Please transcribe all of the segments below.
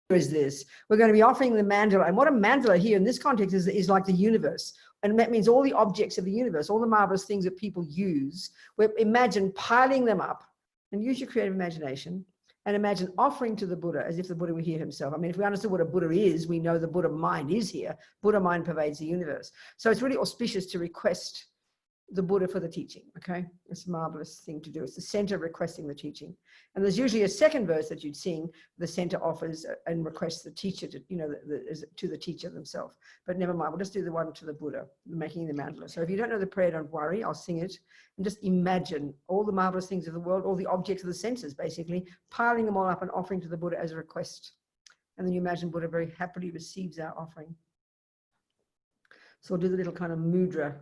Is this. We're going to be offering the mandala. And what a mandala here in this context is like the universe. And that means all the objects of the universe, all the marvelous things that people use. Imagine piling them up and use your creative imagination and imagine offering to the Buddha as if the Buddha were here himself. I mean, if we understood what a Buddha is, we know the Buddha mind is here. Buddha mind pervades the universe. So it's really auspicious to request the Buddha for the teaching, okay? It's a marvelous thing to do. It's the center requesting the teaching. And there's usually a second verse that you'd sing, the center offers and requests the teacher to, you know, to the teacher themselves. But never mind, we'll just do the one to the Buddha, making the mandala. So if you don't know the prayer, don't worry, I'll sing it. And just imagine all the marvelous things of the world, all the objects of the senses, basically, piling them all up and offering to the Buddha as a request. And then you imagine Buddha very happily receives our offering. So we'll do the little kind of mudra.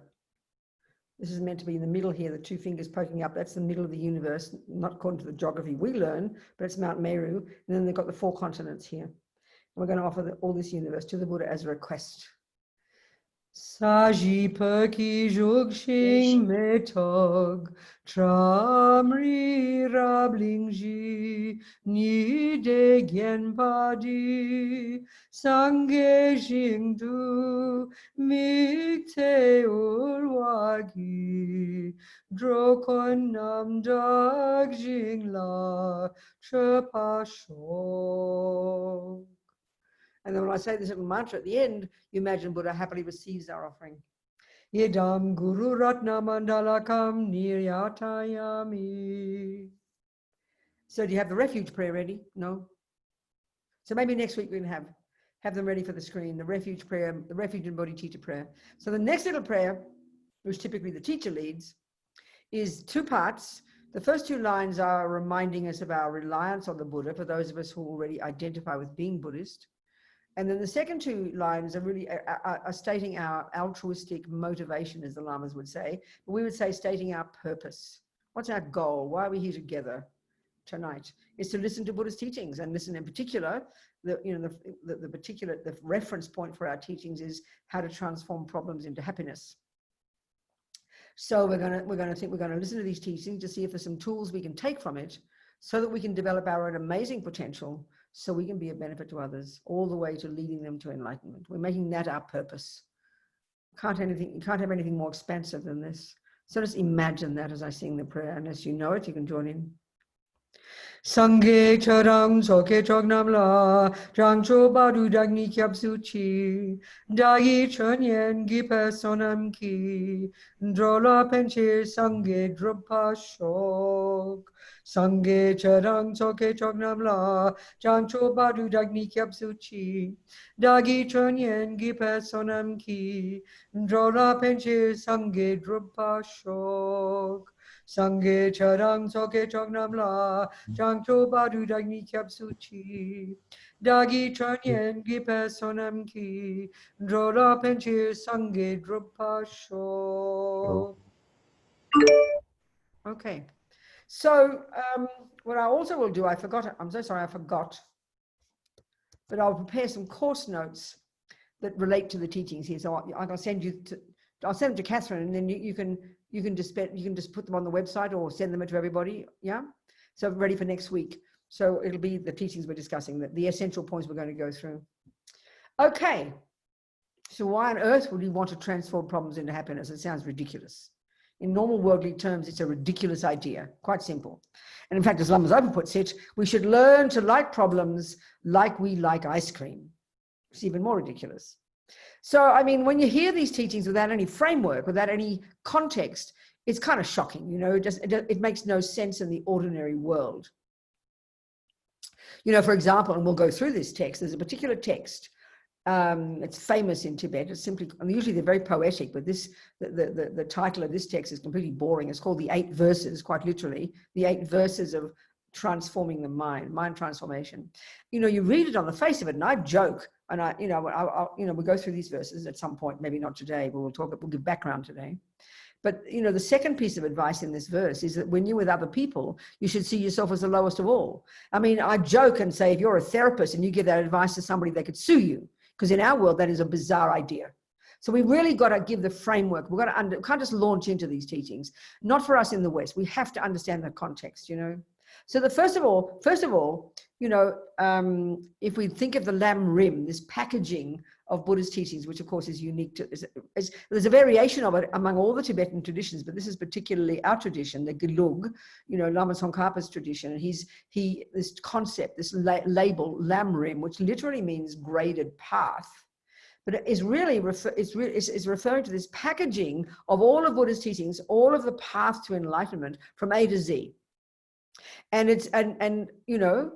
This is meant to be in the middle here, the two fingers poking up. That's the middle of the universe, not according to the geography we learn, but it's Mount Meru. And then they've got the 4 continents here. And we're going to offer all this universe to the Buddha as a request. Saji perki jugshing metog tramri rablingji ni de genpadi sange jingdu mikte urwagi drokon namdag jingla chapasho. And then when I say this little mantra at the end, you imagine Buddha happily receives our offering. Yedam Guru Ratna Mandalakam Niryatayami. So do you have the refuge prayer ready? No? So maybe next week we can have them ready for the screen, the refuge prayer, the refuge and bodhicitta prayer. So the next little prayer, which typically the teacher leads, is 2 parts. The first 2 lines are reminding us of our reliance on the Buddha for those of us who already identify with being Buddhist. And then the second 2 lines are really are stating our altruistic motivation, as the Lamas would say. But we would say stating our purpose. What's our goal? Why are we here together tonight? Is to listen to Buddha's teachings, and listen in particular. The reference point for our teachings is how to transform problems into happiness. So we're going to listen to these teachings to see if there's some tools we can take from it, so that we can develop our own amazing potential, so we can be a benefit to others, all the way to leading them to enlightenment. We're making that our purpose. You can't have anything more expansive than this. So just imagine that as I sing the prayer. Unless you know it, you can join in. Sangye charang soke chognam la jangcho badu dagni kyab suchi dagi chonyen gipa sonam ki drola penche sangye drupa shok sangye charang soke chognam la jangcho badu dagni kyab suchi dagi chonyen gipa sonam ki drola penche sangye drupa shok Sangye charang soke chognam la jangcho badu dagni kyab suchi dagi chanyen gipe sonam ki drola penche sangye drupa sho. Okay, so what I also will do, I'm so sorry I forgot, but I'll prepare some course notes that relate to the teachings here. So I'll send them to Catherine, and then you can just put them on the website or send them to everybody. Yeah. So ready for next week. So it'll be the teachings we're discussing, the essential points we're going to go through. Okay. So why on earth would we want to transform problems into happiness? It sounds ridiculous. In normal worldly terms, it's a ridiculous idea. Quite simple. And in fact, as Lama Zopa puts it, we should learn to like problems like we like ice cream. It's even more ridiculous. So, I mean, when you hear these teachings without any framework, without any context, it's kind of shocking, you know, it makes no sense in the ordinary world. You know, for example, and we'll go through this text, there's a particular text, it's famous in Tibet, it's simply, and usually they're very poetic, but the title of this text is completely boring. It's called the 8 verses, quite literally, the 8 verses of transforming the mind transformation. You know, you read it on the face of it, and I joke, and we'll go through these verses at some point, maybe not today, but we'll give background today. But, you know, the second piece of advice in this verse is that when you're with other people, you should see yourself as the lowest of all. I mean, I joke and say, if you're a therapist and you give that advice to somebody, they could sue you, because in our world, that is a bizarre idea. So we really got to give the framework. We've got to we can't just launch into these teachings. Not for us in the West. We have to understand the context, you know. So the first of all, you know, if we think of the Lam Rim, this packaging of Buddha's teachings, which of course is unique to, there's a variation of it among all the Tibetan traditions, but this is particularly our tradition, the Gelug, you know, Lama Tsongkhapa's tradition. And this concept, this label, Lam Rim, which literally means graded path, but it is really is referring to this packaging of all of Buddha's teachings, all of the path to enlightenment from A to Z. And it's, and you know,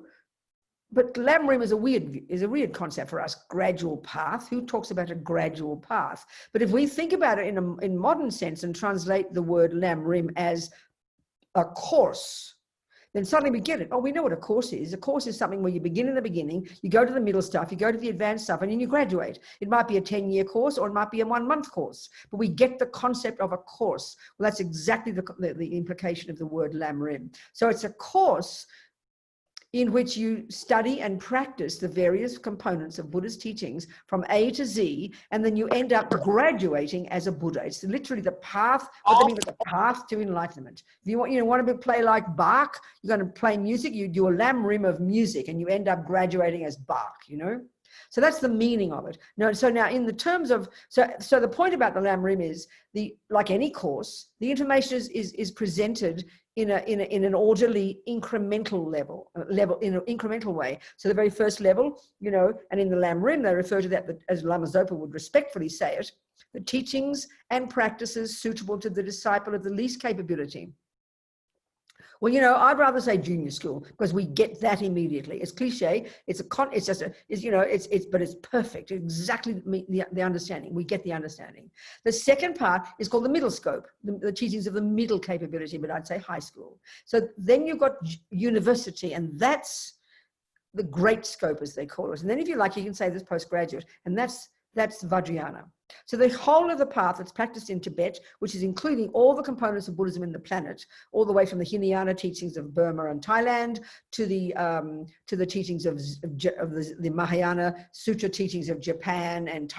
but Lam Rim is a weird concept for us. Gradual path. Who talks about a gradual path? But if we think about it in modern sense and translate the word Lam Rim as a course, then suddenly we get it. Oh, we know what a course is. A course is something where you begin in the beginning, you go to the middle stuff, you go to the advanced stuff, and then you graduate. It might be a 10-year course, or it might be a 1-month course, but we get the concept of a course. Well, that's exactly the implication of the word Lam Rim. So it's a course in which you study and practice the various components of Buddha's teachings from A to Z, and then you end up graduating as a Buddha. It's literally the path, what they mean by the path to enlightenment. If you want to play like Bach, you're going to play music, you do a Lam Rim of music, and you end up graduating as Bach, you know? So that's the meaning of it. So now in the terms of, so the point about the Lam Rim is, like any course, the information is presented in an orderly incremental level in an incremental way. So the very first level, you know, and in the Lam Rim, they refer to that, as Lama Zopa would respectfully say it, the teachings and practices suitable to the disciple of the least capability. Well, you know, I'd rather say junior school, because we get that immediately. It's cliche. But it's perfect. Exactly the understanding. We get the understanding. The second part is called the middle scope, the teachings of the middle capability, but I'd say high school. So then you've got university, and that's the great scope, as they call it. And then if you like, you can say this postgraduate, and that's Vajrayana. So the whole of the path that's practiced in Tibet, which is including all the components of Buddhism in the planet, all the way from the Hinayana teachings of Burma and Thailand to the teachings of the Mahayana Sutra teachings of Japan and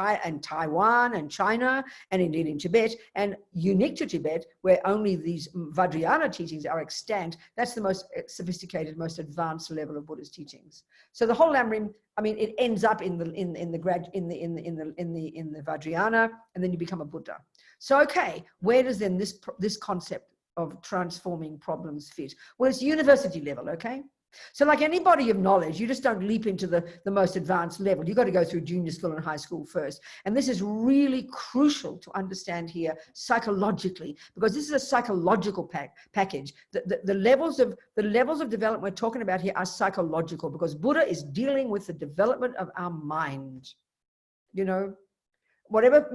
Taiwan and China, and indeed in Tibet, and unique to Tibet, where only these Vajrayana teachings are extant. That's the most sophisticated, most advanced level of Buddha's teachings. So the whole Lam Rim, I mean, it ends up in the Vajrayana, and then you become a Buddha. So, okay, where does then this concept of transforming problems fit? Well, it's university level, okay? So like any body of knowledge, you just don't leap into the most advanced level. You've got to go through junior school and high school first. And this is really crucial to understand here psychologically, because this is a psychological package. The levels of development we're talking about here are psychological, because Buddha is dealing with the development of our mind. You know, whatever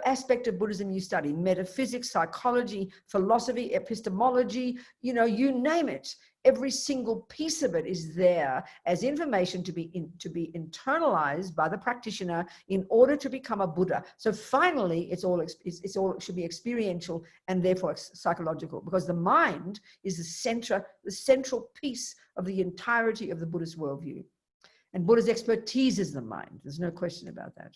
aspect of Buddhism you study, metaphysics, psychology, philosophy, epistemology, you know, you name it, every single piece of it is there as information to be internalized by the practitioner in order to become a Buddha. So finally, it's all should be experiential and therefore psychological, because the mind is the central piece of the entirety of the Buddhist worldview. And Buddha's expertise is the mind. There's no question about that.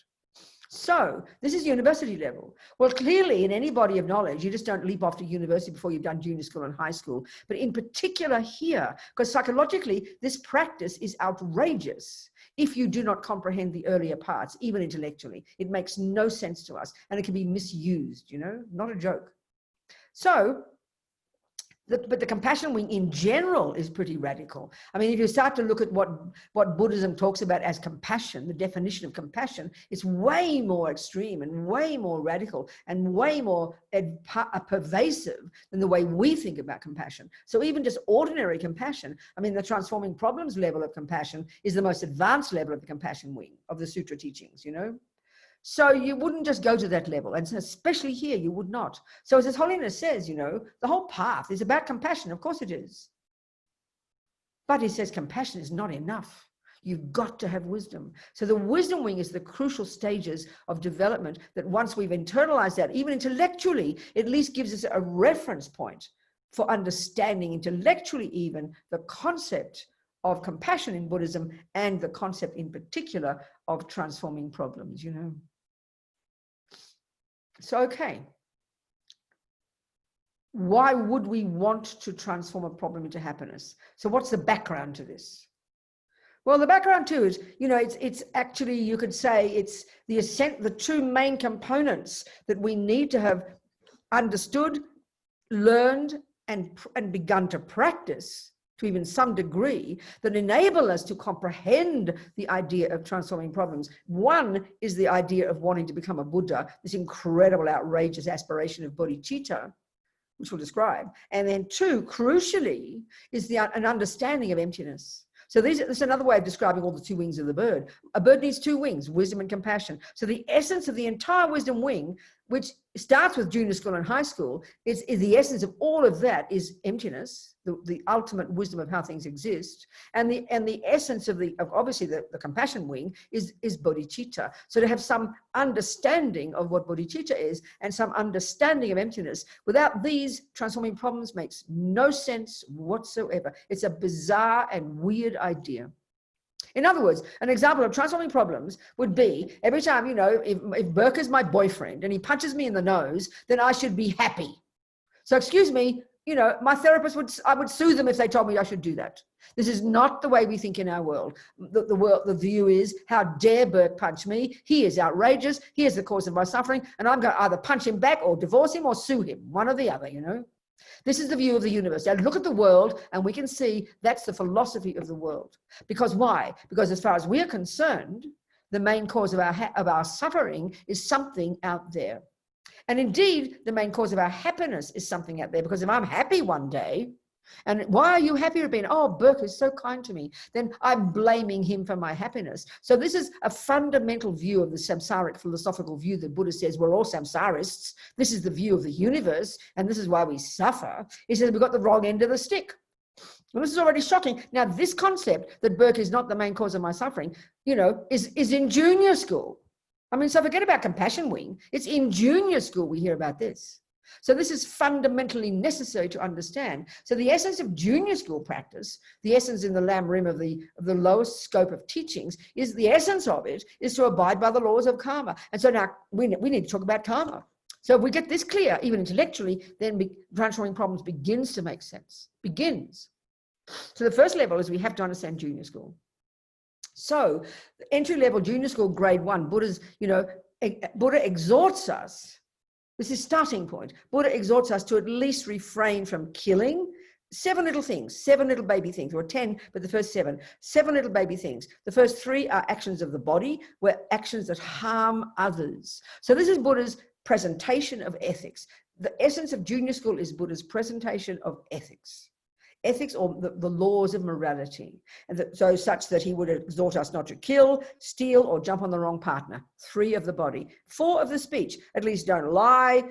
So this is university level. Well, clearly in any body of knowledge, you just don't leap off to university before you've done junior school and high school. But in particular here, because psychologically, this practice is outrageous if you do not comprehend the earlier parts, even intellectually. It makes no sense to us, and it can be misused, you know, not a joke. So, but the compassion wing in general is pretty radical. I mean, if you start to look at what Buddhism talks about as compassion, the definition of compassion, it's way more extreme and way more radical and way more pervasive than the way we think about compassion. So even just ordinary compassion, I mean, the transforming problems level of compassion is the most advanced level of the compassion wing of the sutra teachings, you know? So you wouldn't just go to that level, and especially here, you would not. So as His Holiness says, you know, the whole path is about compassion. Of course it is. But he says compassion is not enough. You've got to have wisdom. So the wisdom wing is the crucial stages of development that once we've internalized that, even intellectually, it at least gives us a reference point for understanding intellectually even the concept of compassion in Buddhism and the concept in particular of transforming problems, So, okay. Why would we want to transform a problem into happiness? So what's the background to this? Well, the background too is, it's actually, you could say it's the two main components that we need to have understood, learned, and begun to practice to even some degree that enable us to comprehend the idea of transforming problems. One is the idea of wanting to become a Buddha, this incredible, outrageous aspiration of bodhicitta, which we'll describe. And then two, crucially, is an understanding of emptiness. So this is another way of describing all the two wings of the bird. A bird needs two wings, wisdom and compassion. So the essence of the entire wisdom wing, which starts with junior school and high school, is the essence of all of that is emptiness, the ultimate wisdom of how things exist. And the essence of obviously the compassion wing is bodhicitta. So to have some understanding of what bodhicitta is and some understanding of emptiness, without these, transforming problems makes no sense whatsoever. It's a bizarre and weird idea. In other words, an example of transforming problems would be every time, if Burke is my boyfriend and he punches me in the nose, then I should be happy. So excuse me, my therapist I would sue them if they told me I should do that. This is not the way we think in our world. The view is, how dare Burke punch me? He is outrageous. He is the cause of my suffering. And I'm going to either punch him back or divorce him or sue him, one or the other, This is the view of the universe. Now look at the world and we can see that's the philosophy of the world. Because why? Because as far as we're concerned, the main cause of our suffering is something out there. And indeed, the main cause of our happiness is something out there. Because if I'm happy one day, and why are you happy, Robina? Oh, Burke is so kind to me. Then I'm blaming him for my happiness. So this is a fundamental view of the samsaric philosophical view that Buddha says we're all samsarists. This is the view of the universe, and this is why we suffer. He says we've got the wrong end of the stick. Well, this is already shocking. Now, this concept that Burke is not the main cause of my suffering, is in junior school. So forget about compassion wing. It's in junior school we hear about this. So this is fundamentally necessary to understand. So the essence of junior school practice, the essence in the Lam Rim of the lowest scope of teachings, is the essence of it is to abide by the laws of karma. And so now we need to talk about karma. So if we get this clear, even intellectually, then transforming problems begins to make sense. Begins. So the first level is we have to understand junior school. So entry level junior school grade 1, Buddha exhorts us. This is starting point. Buddha exhorts us to at least refrain from killing 7 little things, 7 little baby things, or 10, but the first 7 little baby things. The first 3 are actions of the body, were actions that harm others. So this is Buddha's presentation of ethics. The essence of junior school is Buddha's presentation of ethics. Ethics, or the laws of morality, and so such that he would exhort us not to kill, steal, or jump on the wrong partner. 3 of the body. 4 of the speech. At least don't lie,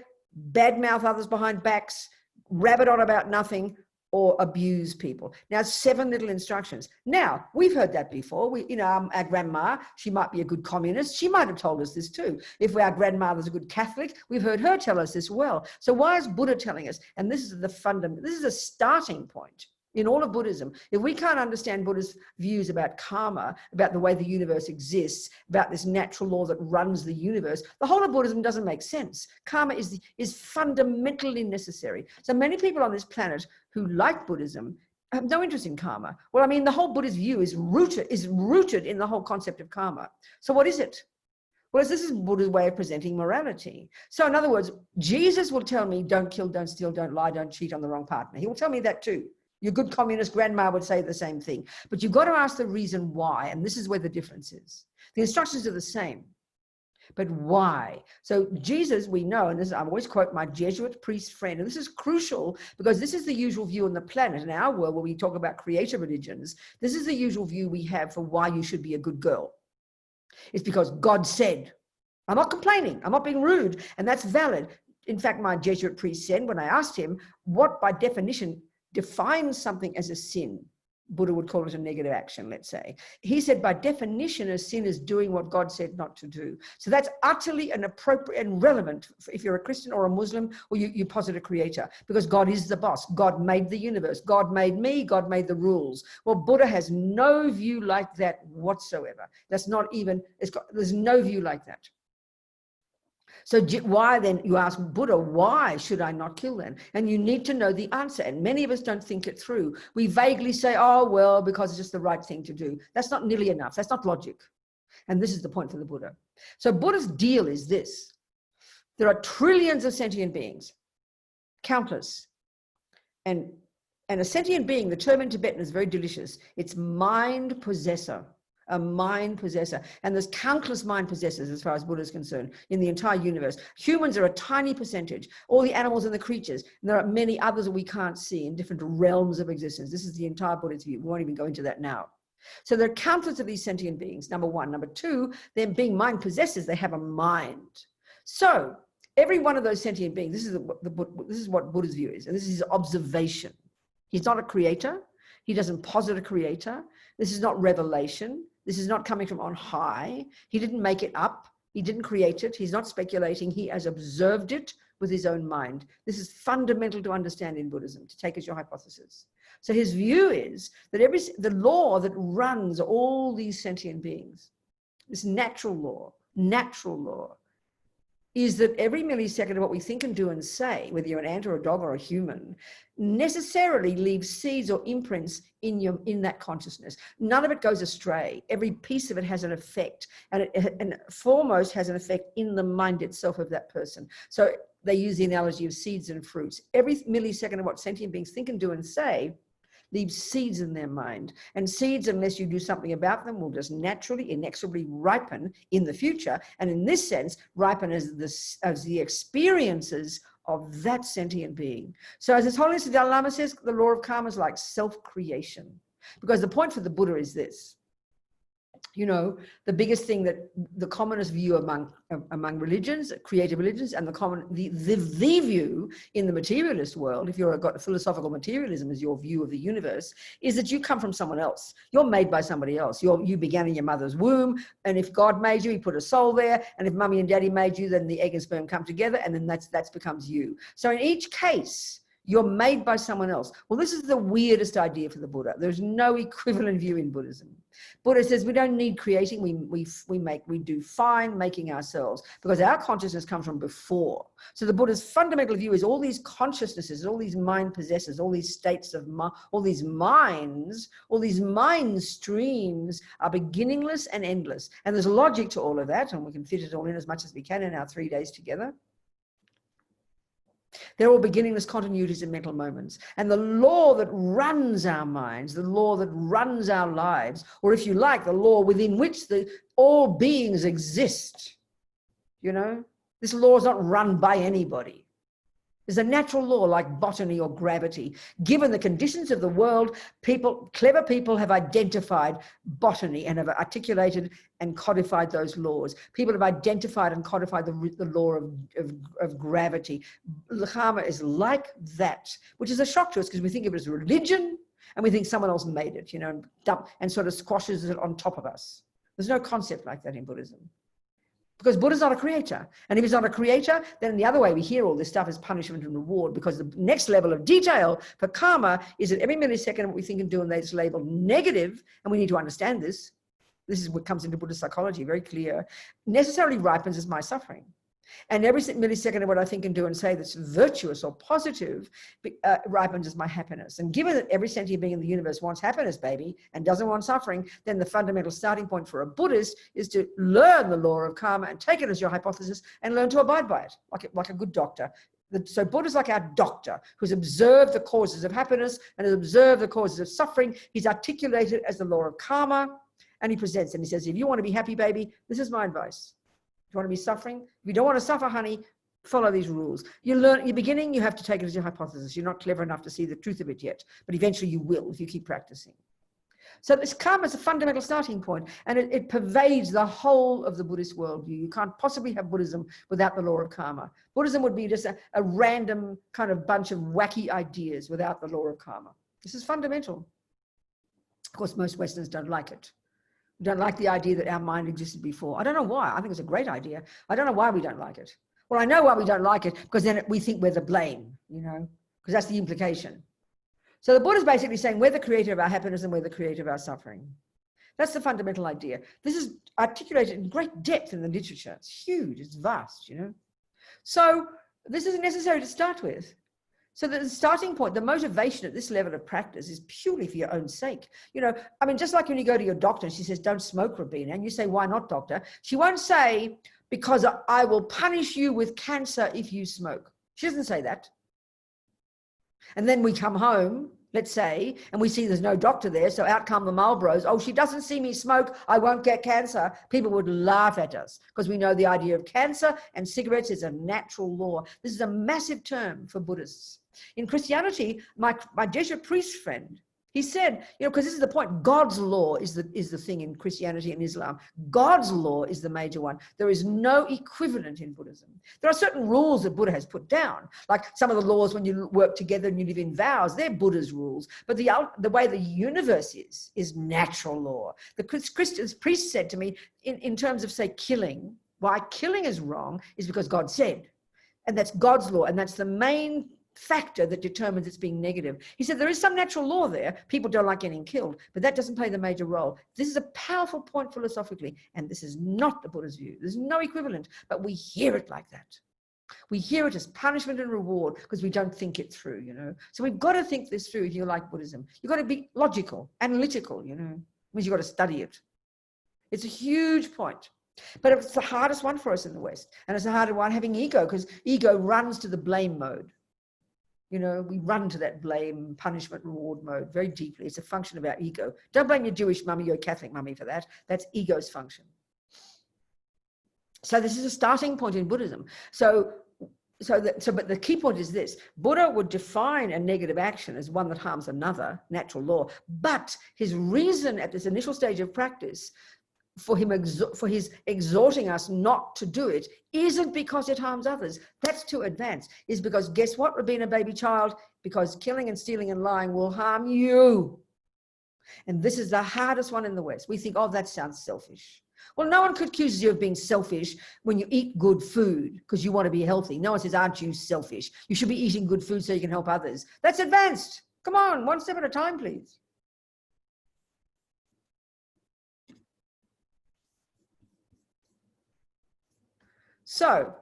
badmouth others behind backs, rabbit on about nothing, or abuse people. Now, 7 little instructions. Now, we've heard that before. Our grandma, she might be a good communist. She might have told us this too. If our grandmother's a good Catholic, we've heard her tell us this well. So why is Buddha telling us? And this is this is a starting point in all of Buddhism. If we can't understand Buddha's views about karma, about the way the universe exists, about this natural law that runs the universe, the whole of Buddhism doesn't make sense. Karma is fundamentally necessary. So many people on this planet who like Buddhism have no interest in karma. Well, the whole Buddhist view is rooted in the whole concept of karma. So what is it? Well, this is Buddha's way of presenting morality. So in other words, Jesus will tell me, don't kill, don't steal, don't lie, don't cheat on the wrong partner. He will tell me that too. Your good communist grandma would say the same thing. But you've got to ask the reason why, and this is where the difference is. The instructions are the same, but why? So Jesus, we know, and I always quote my Jesuit priest friend, and this is crucial because this is the usual view on the planet, in our world, where we talk about creative religions. This is the usual view we have for why you should be a good girl. It's because God said. I'm not complaining. I'm not being rude, and that's valid. In fact, my Jesuit priest said, when I asked him, what by definition defines something as a sin? Buddha would call it a negative action, let's say. He said, by definition, a sin is doing what God said not to do. So that's utterly inappropriate and relevant if you're a Christian or a Muslim or you posit a creator, because God is the boss. God made the universe. God made me. God made the rules. Well, Buddha has no view like that whatsoever. That's not even, there's no view like that. So why then, you ask Buddha, why should I not kill them? And you need to know the answer. And many of us don't think it through. We vaguely say, oh, well, because it's just the right thing to do. That's not nearly enough. That's not logic. And this is the point for the Buddha. So Buddha's deal is this. There are trillions of sentient beings, countless. And a sentient being, the term in Tibetan is very delicious. It's mind possessor. A mind possessor. And there's countless mind possessors as far as Buddha is concerned in the entire universe. Humans are a tiny percentage, all the animals and the creatures. And there are many others that we can't see in different realms of existence. This is the entire Buddhist view. We won't even go into that now. So there are countless of these sentient beings, number one. Number two, them being mind possessors, they have a mind. So every one of those sentient beings, this is what Buddha's view is, and this is his observation. He's not a creator. He doesn't posit a creator. This is not revelation. This is not coming from on high. He didn't make it up. He didn't create it. He's not speculating. He has observed it with his own mind. This is fundamental to understand in Buddhism, to take as your hypothesis. So his view is that the law that runs all these sentient beings, this natural law, is that every millisecond of what we think and do and say, whether you're an ant or a dog or a human, necessarily leaves seeds or imprints in that consciousness. None of it goes astray. Every piece of it has an effect, and foremost has an effect in the mind itself of that person. So they use the analogy of seeds and fruits. Every millisecond of what sentient beings think and do and say leaves seeds in their mind. And seeds, unless you do something about them, will just naturally, inexorably ripen in the future. And in this sense, ripen as the experiences of that sentient being. So as His Holiness the Dalai Lama says, the law of karma is like self-creation. Because the point for the Buddha is this. You know, the biggest thing that the commonest view among religions, creative religions, and the view in the materialist world, if you've got philosophical materialism as your view of the universe, is that you come from someone else. You're made by somebody else. You began in your mother's womb, and if God made you, He put a soul there, and if Mummy and Daddy made you, then the egg and sperm come together, and then that becomes you. So in each case, you're made by someone else. Well, this is the weirdest idea for the Buddha. There's no equivalent view in Buddhism. Buddha says we don't need creating, we do fine making ourselves, because our consciousness comes from before. So the Buddha's fundamental view is all these consciousnesses, all these mind possessors, all these states of all these minds, all these mind streams are beginningless and endless. And there's logic to all of that, and we can fit it all in as much as we can in our 3 days together. They're all beginningless continuities and mental moments. And the law that runs our minds, the law that runs our lives, or if you like, the law within which all beings exist, you know, this law is not run by anybody. There's a natural law like botany or gravity. Given the conditions of the world, clever people have identified botany and have articulated and codified those laws. People have identified and codified the law of gravity. Karma is like that, which is a shock to us because we think of it as religion and we think someone else made it, you know, and sort of squashes it on top of us. There's no concept like that in Buddhism. Because Buddha's not a creator. And if he's not a creator, then the other way we hear all this stuff is punishment and reward, because the next level of detail for karma is that every millisecond what we think and do and they is labeled negative, and we need to understand this. This is what comes into Buddhist psychology, very clear, necessarily ripens as my suffering. And every millisecond of what I think and do and say that's virtuous or positive ripens as my happiness. And given that every sentient being in the universe wants happiness, baby, and doesn't want suffering, then the fundamental starting point for a Buddhist is to learn the law of karma and take it as your hypothesis and learn to abide by it, like a good doctor. So Buddha's like our doctor who's observed the causes of happiness and has observed the causes of suffering. He's articulated as the law of karma, and he presents and he says, if you want to be happy, baby, this is my advice. If you want to be suffering, if you don't want to suffer, honey, follow these rules. You learn at the beginning, you have to take it as your hypothesis. You're not clever enough to see the truth of it yet, but eventually you will if you keep practicing. So this karma is a fundamental starting point, and it pervades the whole of the Buddhist worldview. You can't possibly have Buddhism without the law of karma. Buddhism would be just a random kind of bunch of wacky ideas without the law of karma. This is fundamental. Of course, most Westerners don't like it. We don't like the idea that our mind existed before. I don't know why. I think it's a great idea. I don't know why we don't like it. Well, I know why we don't like it, because then we think we're the blame, because that's the implication. So the Buddha's basically saying we're the creator of our happiness and we're the creator of our suffering. That's the fundamental idea. This is articulated in great depth in the literature. It's huge, it's vast, So this is necessary to start with. So the starting point, the motivation at this level of practice is purely for your own sake. Just like when you go to your doctor and she says, don't smoke, Robina, and you say, why not, doctor? She won't say, because I will punish you with cancer if you smoke. She doesn't say that. And then we come home, let's say, and we see there's no doctor there, so out come the Marlboros. Oh, she doesn't see me smoke, I won't get cancer. People would laugh at us because we know the idea of cancer and cigarettes is a natural law. This is a massive term for Buddhists. In Christianity, my Jesuit priest friend, he said, because this is the point, God's law is the thing in Christianity and Islam. God's law is the major one. There is no equivalent in Buddhism. There are certain rules that Buddha has put down, like some of the laws when you work together and you live in vows, they're Buddha's rules. But the way the universe is natural law. The Christian priest said to me, in terms of, say, killing, why killing is wrong is because God said. And that's God's law, and that's the main factor that determines it's being negative. He said there is some natural law there. People don't like getting killed, but that doesn't play the major role. This is a powerful point philosophically, and this is not the Buddha's view. There's no equivalent, but we hear it like that. We hear it as punishment and reward because we don't think it through, So we've got to think this through if you like Buddhism. You've got to be logical, analytical, It means you've got to study it. It's a huge point. But it's the hardest one for us in the West. And it's the harder one having ego, because ego runs to the blame mode. We run to that blame, punishment, reward mode very deeply. It's a function of our ego. Don't blame your Jewish mummy, your Catholic mummy for that. That's ego's function. So this is a starting point in Buddhism. But the key point is this. Buddha would define a negative action as one that harms another, natural law. But his reason at this initial stage of practice for his exhorting us not to do it isn't because it harms others. That's too advanced. Is because, guess what, Robina, baby child? Because killing and stealing and lying will harm you. And this is the hardest one in the West. We think, oh, that sounds selfish. Well, no one could accuse you of being selfish when you eat good food because you want to be healthy. No one says, aren't you selfish? You should be eating good food so you can help others. That's advanced. Come on, one step at a time, please. So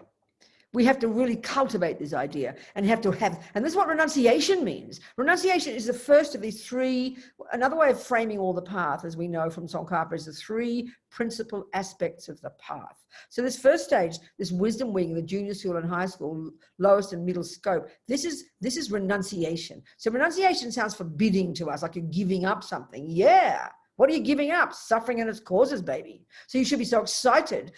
we have to really cultivate this idea and and this is what renunciation means. Renunciation is the first of these three, another way of framing all the path, as we know from Tsongkhapa, is the three principal aspects of the path. So this first stage, this wisdom wing, the junior school and high school, lowest and middle scope, this is renunciation. So renunciation sounds forbidding to us, like you're giving up something. Yeah. What are you giving up? Suffering and its causes, baby. So you should be so excited.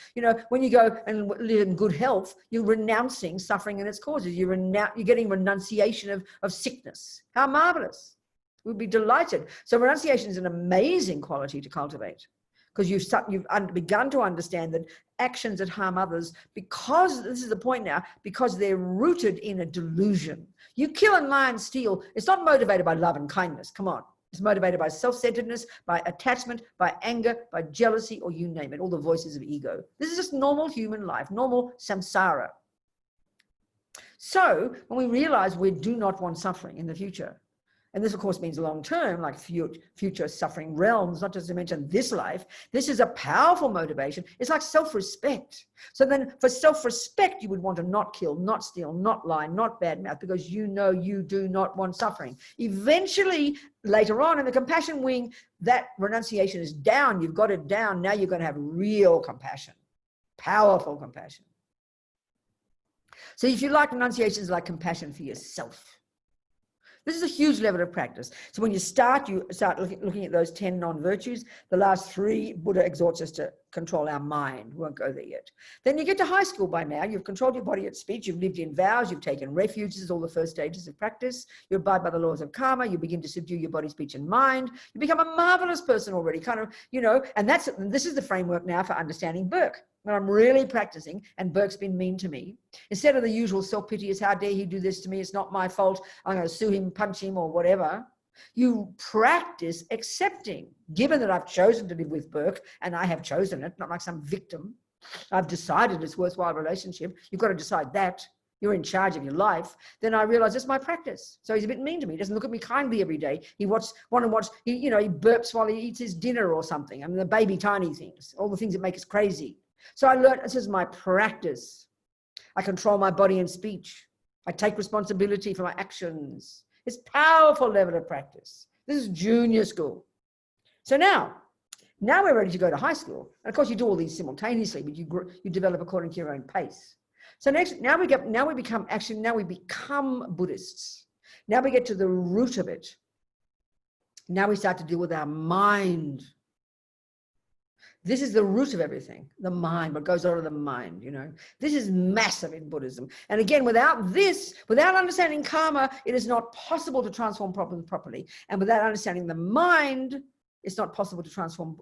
When you go and live in good health, you're renouncing suffering and its causes. You're getting renunciation of sickness. How marvelous. We'd be delighted. So renunciation is an amazing quality to cultivate, because you've begun to understand that actions that harm others, because this is the point now, because they're rooted in a delusion. You kill and lie and steal. It's not motivated by love and kindness. Come on. It's motivated by self-centeredness, by attachment, by anger, by jealousy, or you name it, all the voices of ego. This is just normal human life, normal samsara. So when we realize we do not want suffering in the future, and this, of course, means long-term, like future suffering realms, not just to mention this life. This is a powerful motivation. It's like self-respect. So then for self-respect, you would want to not kill, not steal, not lie, not badmouth, because you know you do not want suffering. Eventually, later on in the compassion wing, that renunciation is down. You've got it down. Now you're going to have real compassion, powerful compassion. So if you like, renunciation is like compassion for yourself. This is a huge level of practice. So when you start looking at those 10 non-virtues. The last 3, Buddha exhorts us to control our mind. We won't go there yet. Then you get to high school by now. You've controlled your body at speech. You've lived in vows. You've taken refuge. This is all the first stages of practice. You abide by the laws of karma. You begin to subdue your body, speech, and mind. You become a marvelous person already, and this is the framework now for understanding Burke. When I'm really practicing and Burke's been mean to me, instead of the usual self-pity is how dare he do this to me, it's not my fault, I'm going to sue him, punch him or whatever, You practice accepting, given that I've chosen to live with Burke, and I have chosen it, not like some victim. I've decided it's a worthwhile relationship. You've got to decide that. You're in charge of your life. Then I realize it's my practice. So he's a bit mean to me. He doesn't look at me kindly every day. He he burps while he eats his dinner or something. I mean, the baby tiny things, all the things that make us crazy. So I learned this is my practice. I control my body and speech. I take responsibility for my actions. It's a powerful level of practice. This is junior school. So now we're ready to go to high school. And of course, you do all these simultaneously, but you develop according to your own pace. So now we become Buddhists. Now we get to the root of it. Now we start to deal with our mind. This is the root of everything, the mind, what goes on in the mind, This is massive in Buddhism. And again, without understanding karma, it is not possible to transform problems properly. And without understanding the mind, it's not possible to transform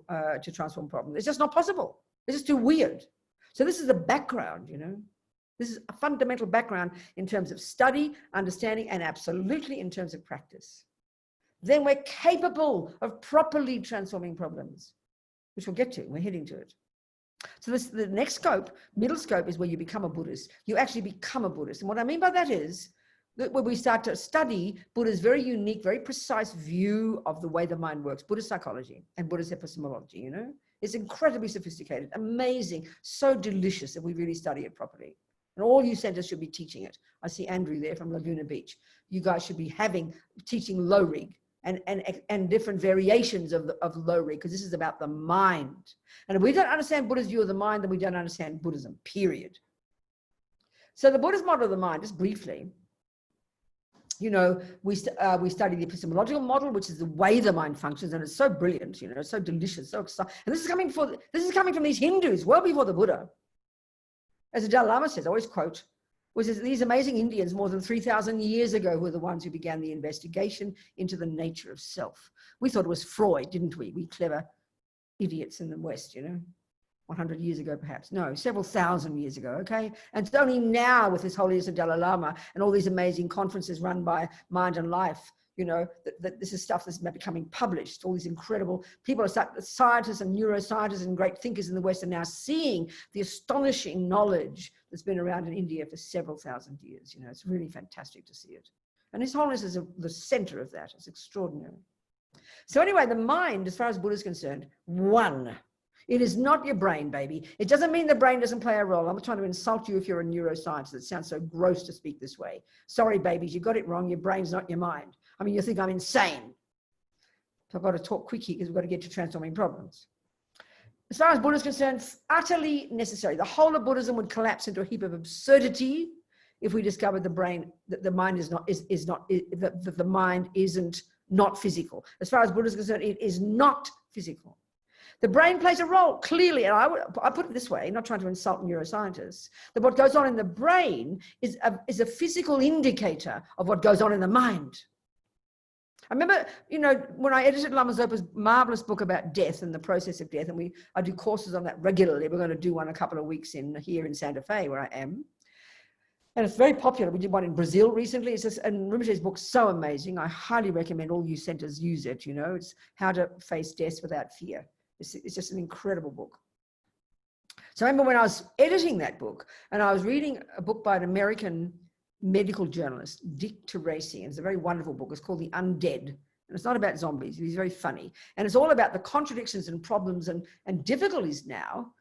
problems. It's just not possible. It's just too weird. So this is the background, This is a fundamental background in terms of study, understanding, and absolutely in terms of practice. Then we're capable of properly transforming problems, which we'll get to. We're heading to it. So the next scope, middle scope, is where you become a Buddhist. You actually become a Buddhist. And what I mean by that is that when we start to study Buddha's very unique, very precise view of the way the mind works, Buddhist psychology and Buddhist epistemology, It's incredibly sophisticated, amazing, so delicious if we really study it properly. And all you centers should be teaching it. I see Andrew there from Laguna Beach. You guys should be teaching low rig and different variations of low rig, because this is about the mind. And if we don't understand Buddha's view of the mind, then we don't understand Buddhism, period. So the Buddhist model of the mind, just briefly, we study the epistemological model, which is the way the mind functions, and it's so brilliant, so delicious, so exciting. And this is coming from these Hindus well before the Buddha. As the Dalai Lama says, I always quote, was these amazing Indians more than 3,000 years ago who were the ones who began the investigation into the nature of self. We thought it was Freud, didn't we? We clever idiots in the West, 100 years ago, perhaps. No, several thousand years ago, okay? And it's only now with His Holiness the Dalai Lama and all these amazing conferences run by Mind and Life, that this is stuff that's becoming published. All these incredible people, scientists and neuroscientists and great thinkers in the West are now seeing the astonishing knowledge that's been around in India for several thousand years. It's really fantastic to see it. And His Holiness is the center of that. It's extraordinary. So anyway, the mind, as far as Buddha is concerned, one. It is not your brain, baby. It doesn't mean the brain doesn't play a role. I'm not trying to insult you if you're a neuroscientist. It sounds so gross to speak this way. Sorry, babies, you got it wrong. Your brain's not your mind. I mean, you think I'm insane. So I've got to talk quick here because we've got to get to transforming problems. As far as Buddha is concerned, utterly necessary. The whole of Buddhism would collapse into a heap of absurdity if we discovered the mind that the mind isn't not physical. As far as Buddha is concerned, it is not physical. The brain plays a role, clearly, and I put it this way, not trying to insult neuroscientists, that what goes on in the brain is a physical indicator of what goes on in the mind. I remember, when I edited Lama Zopa's marvelous book about death and the process of death, and I do courses on that regularly. We're going to do one a couple of weeks here in Santa Fe, where I am. And it's very popular. We did one in Brazil recently. And Rinpoche's book's so amazing. I highly recommend all you centers use it. It's How to Face Death Without Fear. It's just an incredible book. So I remember when I was editing that book, and I was reading a book by an American medical journalist, Dick Tracy, and it's a very wonderful book. It's called The Undead, and it's not about zombies. He's very funny, and it's all about the contradictions and problems and difficulties now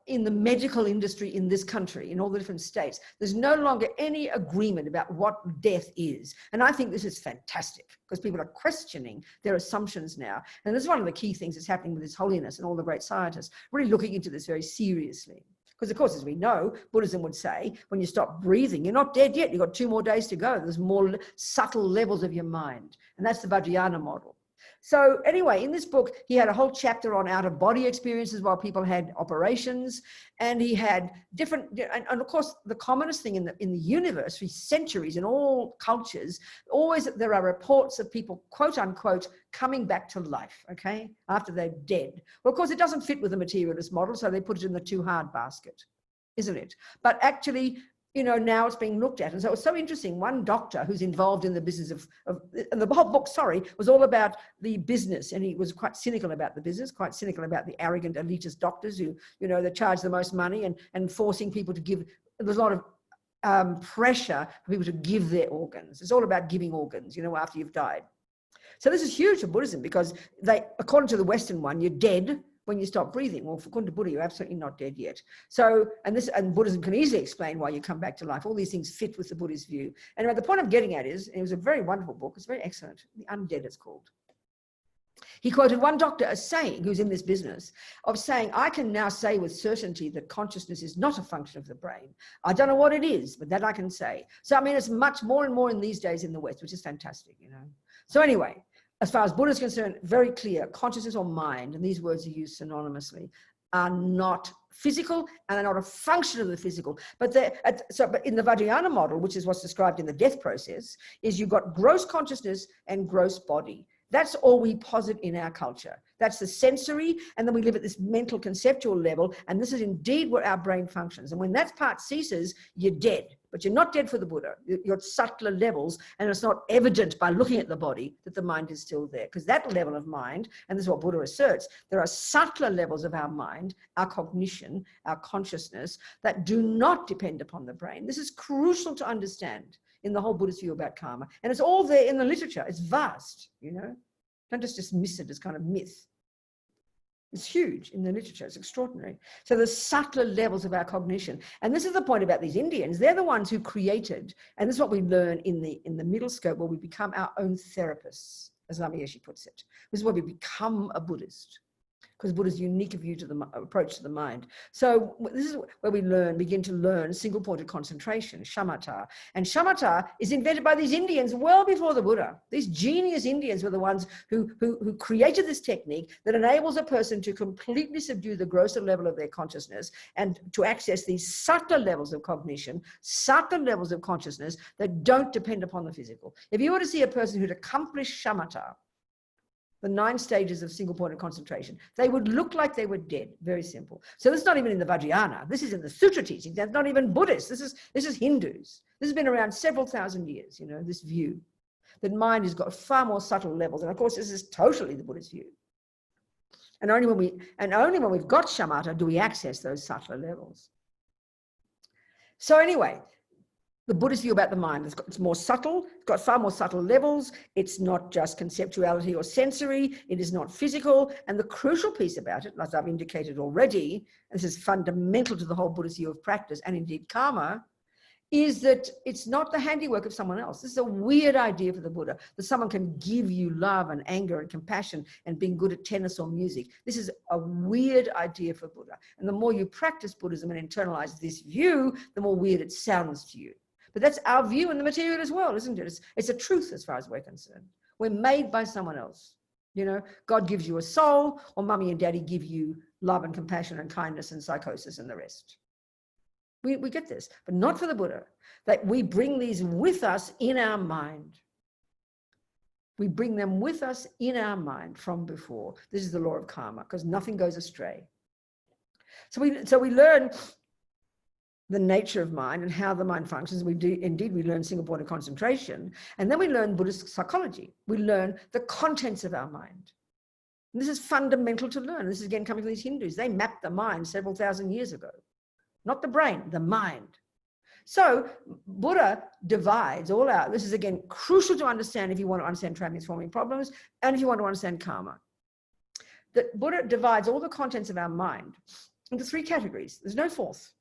in the medical industry in this country, in all the different states. There's no longer any agreement about what death is, and I think this is fantastic because people are questioning their assumptions now, and this is one of the key things that's happening with His Holiness and all the great scientists really looking into this very seriously. Because, of course, as we know, Buddhism would say, when you stop breathing, you're not dead yet. You've got 2 more days to go. There's more subtle levels of your mind. And that's the Vajrayana model. So anyway, in this book, he had a whole chapter on out-of-body experiences while people had operations. And he had different, and of course, the commonest thing in the universe for centuries in all cultures, always there are reports of people, quote unquote, coming back to life, okay, after they're dead. Well, of course, it doesn't fit with the materialist model, so they put it in the too hard basket, isn't it? But actually, you know, now it's being looked at. And so it was so interesting. One doctor who's involved in the business and the whole book, was all about the business. And he was quite cynical about the business, quite cynical about the arrogant elitist doctors who, you know, that charge the most money and forcing people to give. There's a lot of pressure for people to give their organs. It's all about giving organs, you know, after you've died. So this is huge for Buddhism because according to the Western one, you're dead when you stop breathing. Well, according to Buddha, you're absolutely not dead yet. So, and Buddhism can easily explain why you come back to life. All these things fit with the Buddhist view. Anyway, the point I'm getting at is, it was a very wonderful book. It's very excellent. The Undead, it's called. He quoted one doctor as saying, who's in this business, of saying, I can now say with certainty that consciousness is not a function of the brain. I don't know what it is, but that I can say. So, I mean, it's much more and more in these days in the West, which is fantastic, you know. So anyway, as far as Buddha is concerned, very clear, consciousness or mind, and these words are used synonymously, are not physical and are not a function of the physical. But in the Vajrayana model, which is what's described in the death process, is you've got gross consciousness and gross body. That's all we posit in our culture. That's the sensory, and then we live at this mental conceptual level, and this is indeed where our brain functions. And when that part ceases, you're dead. But you're not dead for the Buddha. You're at subtler levels, and it's not evident by looking at the body that the mind is still there. Because that level of mind, and this is what Buddha asserts, there are subtler levels of our mind, our cognition, our consciousness, that do not depend upon the brain. This is crucial to understand in the whole Buddhist view about karma. And it's all there in the literature. It's vast, you know. Don't just dismiss it as kind of myth. It's huge in the literature. It's extraordinary. So there's subtler levels of our cognition. And this is the point about these Indians. They're the ones who created, and this is what we learn in the middle scope, where we become our own therapists, as Lama Zopa puts it. This is where we become a Buddhist, because Buddha's unique view to the approach to the mind. So this is where we begin to learn single-pointed concentration, shamatha. And shamatha is invented by these Indians well before the Buddha. These genius Indians were the ones who created this technique that enables a person to completely subdue the grosser level of their consciousness and to access these subtler levels of cognition, subtler levels of consciousness that don't depend upon the physical. If you were to see a person who'd accomplished shamatha, the 9 stages of single-pointed concentration, they would look like they were dead. Very simple. So this is not even in the Vajrayana. This is in the Sutra teachings. That's not even Buddhist. This is Hindus. This has been around several thousand years, you know, this view that mind has got far more subtle levels. And of course, this is totally the Buddhist view. And only when we've got shamatha do we access those subtler levels. So anyway, the Buddhist view about the mind, it's more subtle, it's got far more subtle levels. It's not just conceptuality or sensory. It is not physical. And the crucial piece about it, as I've indicated already, and this is fundamental to the whole Buddhist view of practice and indeed karma, is that it's not the handiwork of someone else. This is a weird idea for the Buddha, that someone can give you love and anger and compassion and being good at tennis or music. This is a weird idea for Buddha. And the more you practice Buddhism and internalize this view, the more weird it sounds to you. But that's our view in the material as well, isn't it? It's a truth as far as we're concerned. We're made by someone else. You know, God gives you a soul, or mummy and daddy give you love and compassion and kindness and psychosis and the rest. We get this, but not for the Buddha. That we bring these with us in our mind. We bring them with us in our mind from before. This is the law of karma, because nothing goes astray. So we learn the nature of mind and how the mind functions. We learn single-pointed concentration, and then we learn Buddhist psychology. We learn the contents of our mind. And this is fundamental to learn. This is again coming from these Hindus. They mapped the mind several thousand years ago. Not the brain, the mind. So Buddha divides all out. This is again crucial to understand if you want to understand transforming problems and if you want to understand karma. That Buddha divides all the contents of our mind into 3 categories. There's no fourth.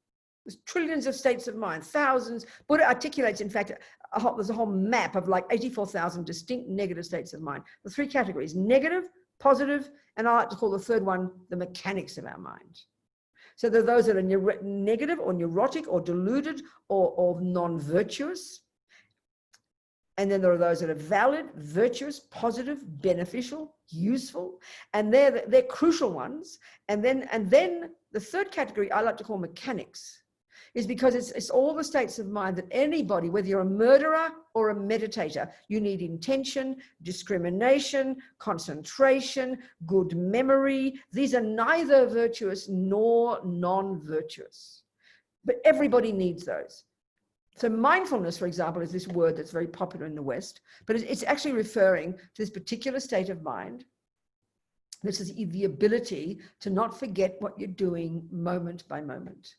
There's trillions of states of mind, thousands. Buddha articulates, in fact, there's a whole map of like 84,000 distinct negative states of mind. The 3 categories, negative, positive, and I like to call the third one the mechanics of our mind. So there are those that are negative or neurotic or deluded or non-virtuous. And then there are those that are valid, virtuous, positive, beneficial, useful. And they're crucial ones. And then the third category I like to call mechanics, is because it's all the states of mind that anybody, whether you're a murderer or a meditator, you need intention, discrimination, concentration, good memory. These are neither virtuous nor non-virtuous, but everybody needs those. So mindfulness, for example, is this word that's very popular in the West, but it's actually referring to this particular state of mind. This is the ability to not forget what you're doing moment by moment.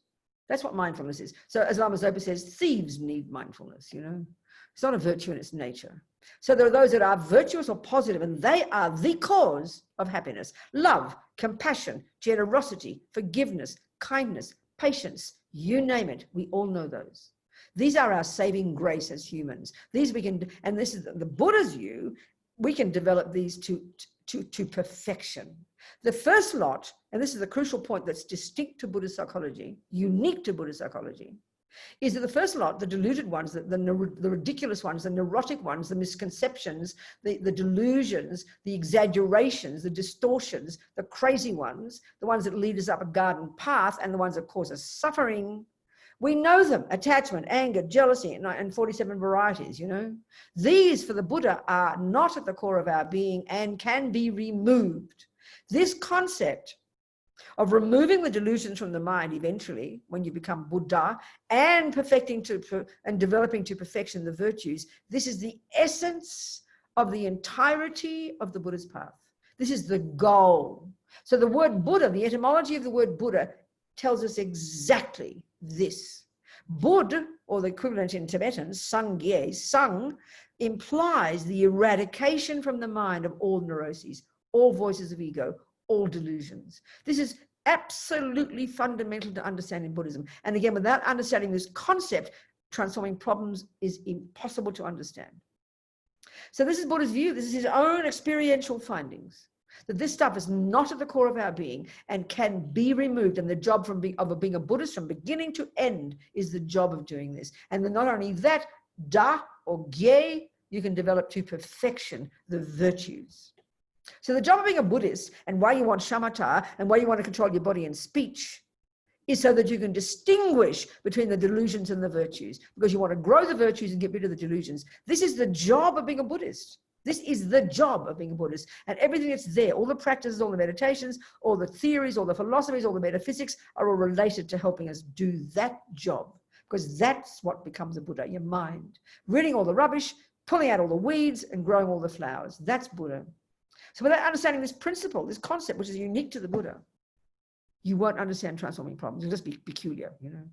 That's what mindfulness is. So as Lama Zopa says, thieves need mindfulness, you know. It's not a virtue in its nature. So there are those that are virtuous or positive, and they are the cause of happiness. Love, compassion, generosity, forgiveness, kindness, patience, you name it. We all know those. These are our saving grace as humans. These we can, and this is the Buddha's view, we can develop these to perfection. The first lot, and this is the crucial point that's distinct to Buddhist psychology, unique to Buddhist psychology, is that the first lot, the deluded ones, the ridiculous ones, the neurotic ones, the misconceptions, the delusions, the exaggerations, the distortions, the crazy ones, the ones that lead us up a garden path, and the ones that cause us suffering. We know them: attachment, anger, jealousy, and 47 varieties, you know. These, for the Buddha, are not at the core of our being and can be removed. This concept of removing the delusions from the mind eventually, when you become Buddha, and perfecting and developing to perfection the virtues, this is the essence of the entirety of the Buddha's path. This is the goal. So the word Buddha, the etymology of the word Buddha, tells us exactly this. Bud, or the equivalent in Tibetan, Sangye, Sang, implies the eradication from the mind of all neuroses, all voices of ego, all delusions. This is absolutely fundamental to understanding Buddhism. And again, without understanding this concept, transforming problems is impossible to understand. So this is Buddha's view. This is his own experiential findings, that this stuff is not at the core of our being and can be removed. And the job of being a Buddhist from beginning to end is the job of doing this. And then not only that, da or gye, you can develop to perfection the virtues. So the job of being a Buddhist, and why you want shamatha and why you want to control your body and speech, is so that you can distinguish between the delusions and the virtues, because you want to grow the virtues and get rid of the delusions. This is the job of being a Buddhist. This is the job of being a Buddhist. And everything that's there, all the practices, all the meditations, all the theories, all the philosophies, all the metaphysics, are all related to helping us do that job, because that's what becomes a Buddha, your mind. Ridding all the rubbish, pulling out all the weeds, and growing all the flowers. That's Buddha. So without understanding this principle, this concept, which is unique to the Buddha, you won't understand transforming problems. You'll just be peculiar, you know.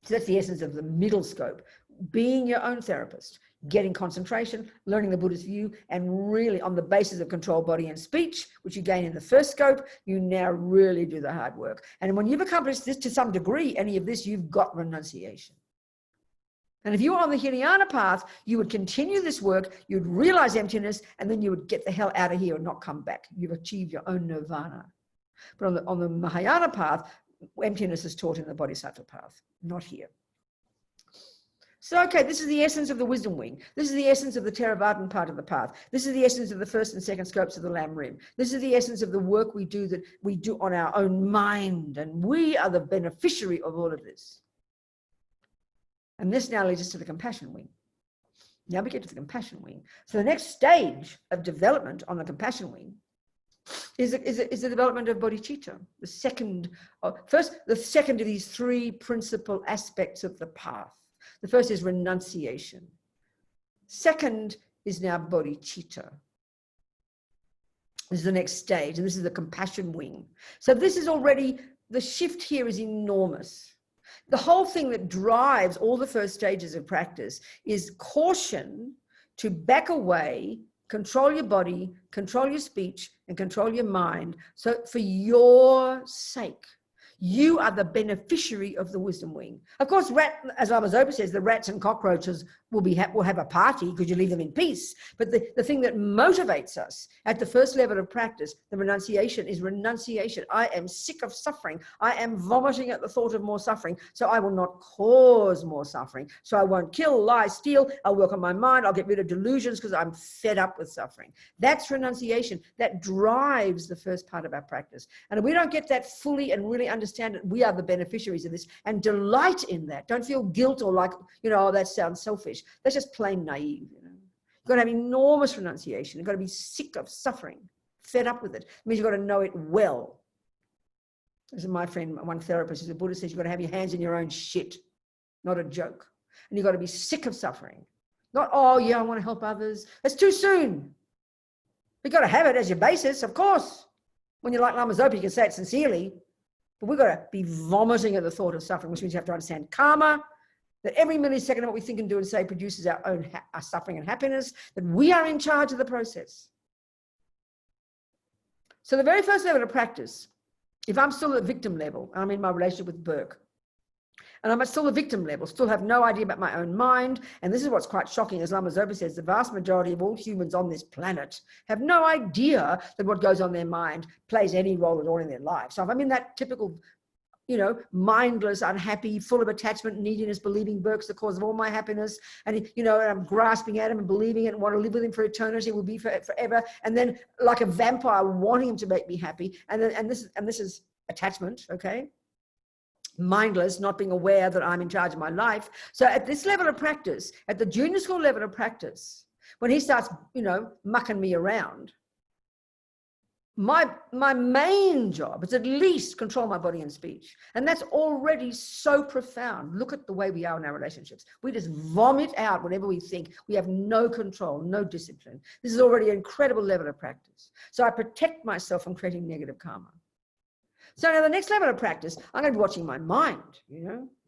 So that's the essence of the middle scope. Being your own therapist, getting concentration, learning the Buddhist view, and really on the basis of control, body and speech, which you gain in the first scope, you now really do the hard work. And when you've accomplished this to some degree, any of this, you've got renunciation. And if you were on the Hinayana path, you would continue this work, you'd realize emptiness, and then you would get the hell out of here and not come back. You've achieved your own nirvana. But on the Mahayana path, emptiness is taught in the Bodhisattva path, not here. So, okay, this is the essence of the wisdom wing. This is the essence of the Theravadan part of the path. This is the essence of the first and second scopes of the Lam Rim. This is the essence of the work we do on our own mind. And we are the beneficiary of all of this. And this now leads us to the compassion wing. Now we get to the compassion wing. So the next stage of development on the compassion wing is the development of bodhicitta. The second of these three principal aspects of the path. The first is renunciation. Second is now bodhicitta. This is the next stage, and this is the compassion wing. So this is already, the shift here is enormous. The whole thing that drives all the first stages of practice is caution to back away, control your body, control your speech, and control your mind. So for your sake, you are the beneficiary of the wisdom wing. Of course, as Lama Zopa says, the rats and cockroaches will have a party because you leave them in peace. But the thing that motivates us at the first level of practice, the renunciation, is renunciation. I am sick of suffering. I am vomiting at the thought of more suffering. So I will not cause more suffering. So I won't kill, lie, steal. I'll work on my mind. I'll get rid of delusions because I'm fed up with suffering. That's renunciation. That drives the first part of our practice. And if we don't get that fully and really understand it, we are the beneficiaries of this, and delight in that. Don't feel guilt or like, oh, that sounds selfish. That's just plain naive. You've got to have enormous renunciation. You've got to be sick of suffering, fed up with it. It means you've got to know it well. As my friend, one therapist, who's a Buddhist, says, you've got to have your hands in your own shit. not a joke. And you've got to be sick of suffering. Not, oh, yeah, I want to help others. It's too soon. You've got to have it as your basis, of course. When you're like Lama Zopa, you can say it sincerely. But we've got to be vomiting at the thought of suffering, which means you have to understand karma, that every millisecond of what we think and do and say produces our own our suffering and happiness, that we are in charge of the process. So the very first level of practice, if I'm still at victim level, and I'm in my relationship with Burke, and I'm at still the victim level, still have no idea about my own mind, and this is what's quite shocking, as Lama Zopa says, the vast majority of all humans on this planet have no idea that what goes on in their mind plays any role at all in their life. So if I'm in that typical, mindless, unhappy, full of attachment, neediness, believing Burke's the cause of all my happiness, and and I'm grasping at him and believing it and want to live with him for eternity, will be forever, and then like a vampire wanting him to make me happy, and this is attachment, okay? Mindless, not being aware that I'm in charge of my life. So at this level of practice, at the junior school level of practice, when he starts, mucking me around, my main job is at least control my body and speech. And that's already so profound. Look at the way we are in our relationships. We just vomit out whatever we think. We have no control, no discipline. This is already an incredible level of practice. So I protect myself from creating negative karma. So now the next level of practice, I'm going to be watching my mind,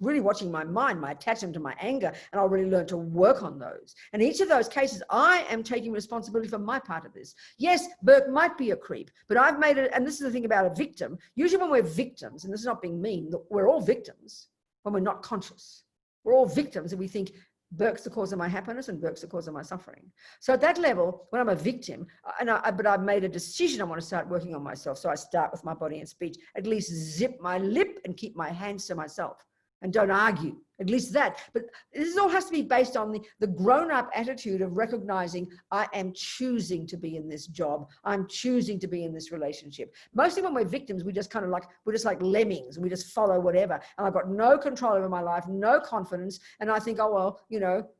really watching my mind, my attachment to my anger, and I'll really learn to work on those. And each of those cases, I am taking responsibility for my part of this. Yes, Burke might be a creep, but I've made it, and this is the thing about a victim. Usually when we're victims, and this is not being mean, we're all victims when we're not conscious. We're all victims and we think, Burke's the cause of my happiness and Burke's the cause of my suffering. So at that level, when I'm a victim, but I've made a decision, I want to start working on myself. So I start with my body and speech, at least zip my lip and keep my hands to myself and don't argue, at least that. But this all has to be based on the grown-up attitude of recognizing I am choosing to be in this job. I'm choosing to be in this relationship. Mostly when we're victims, we're just like lemmings and we just follow whatever. And I've got no control over my life, no confidence. And I think, oh, well,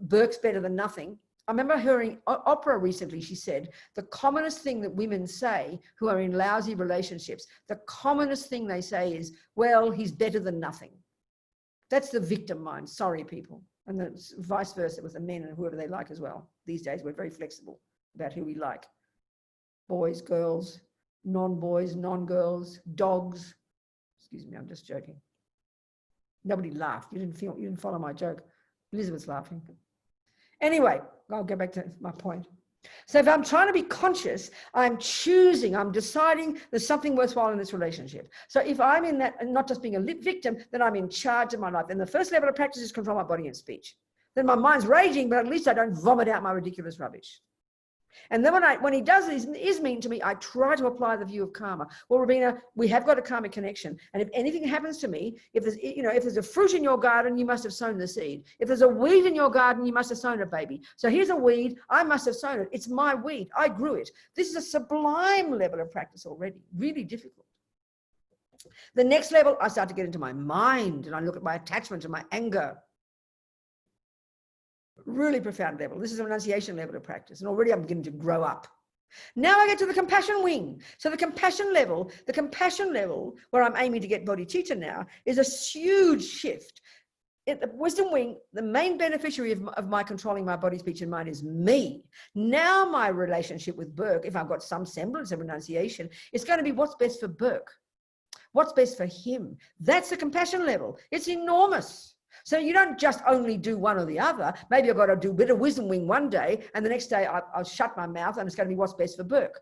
Burke's better than nothing. I remember hearing Oprah recently, she said, the commonest thing that women say who are in lousy relationships, the commonest thing they say is, well, he's better than nothing. That's the victim mind. Sorry, people. And that's vice versa with the men and whoever they like as well. These days, we're very flexible about who we like. Boys, girls, non-boys, non-girls, dogs. Excuse me, I'm just joking. Nobody laughed. You didn't follow my joke. Elizabeth's laughing. Anyway, I'll go back to my point. So if I'm trying to be conscious, I'm deciding there's something worthwhile in this relationship. So if I'm in that, and not just being a victim, then I'm in charge of my life. And the first level of practice is control my body and speech. Then my mind's raging, but at least I don't vomit out my ridiculous rubbish. And then when he does is mean to me, I try to apply the view of karma. Well, Robina, we have got a karmic connection. And if anything happens to me, if there's a fruit in your garden, you must have sown the seed. If there's a weed in your garden, you must have sown it, baby. So here's a weed. I must have sown it. It's my weed. I grew it. This is a sublime level of practice already. Really difficult. The next level, I start to get into my mind and I look at my attachment and my anger. Really profound level. This is a renunciation level of practice. And already I'm beginning to grow up. Now I get to the compassion wing. So the compassion level where I'm aiming to get bodhicitta now is a huge shift. In the wisdom wing, the main beneficiary of my controlling my body, speech, and mind is me. Now my relationship with Burke, if I've got some semblance of renunciation, it's going to be what's best for Burke. What's best for him. That's the compassion level. It's enormous. So you don't just only do one or the other. Maybe I've got to do a bit of wisdom wing one day, and the next day I'll shut my mouth and it's going to be what's best for Burke,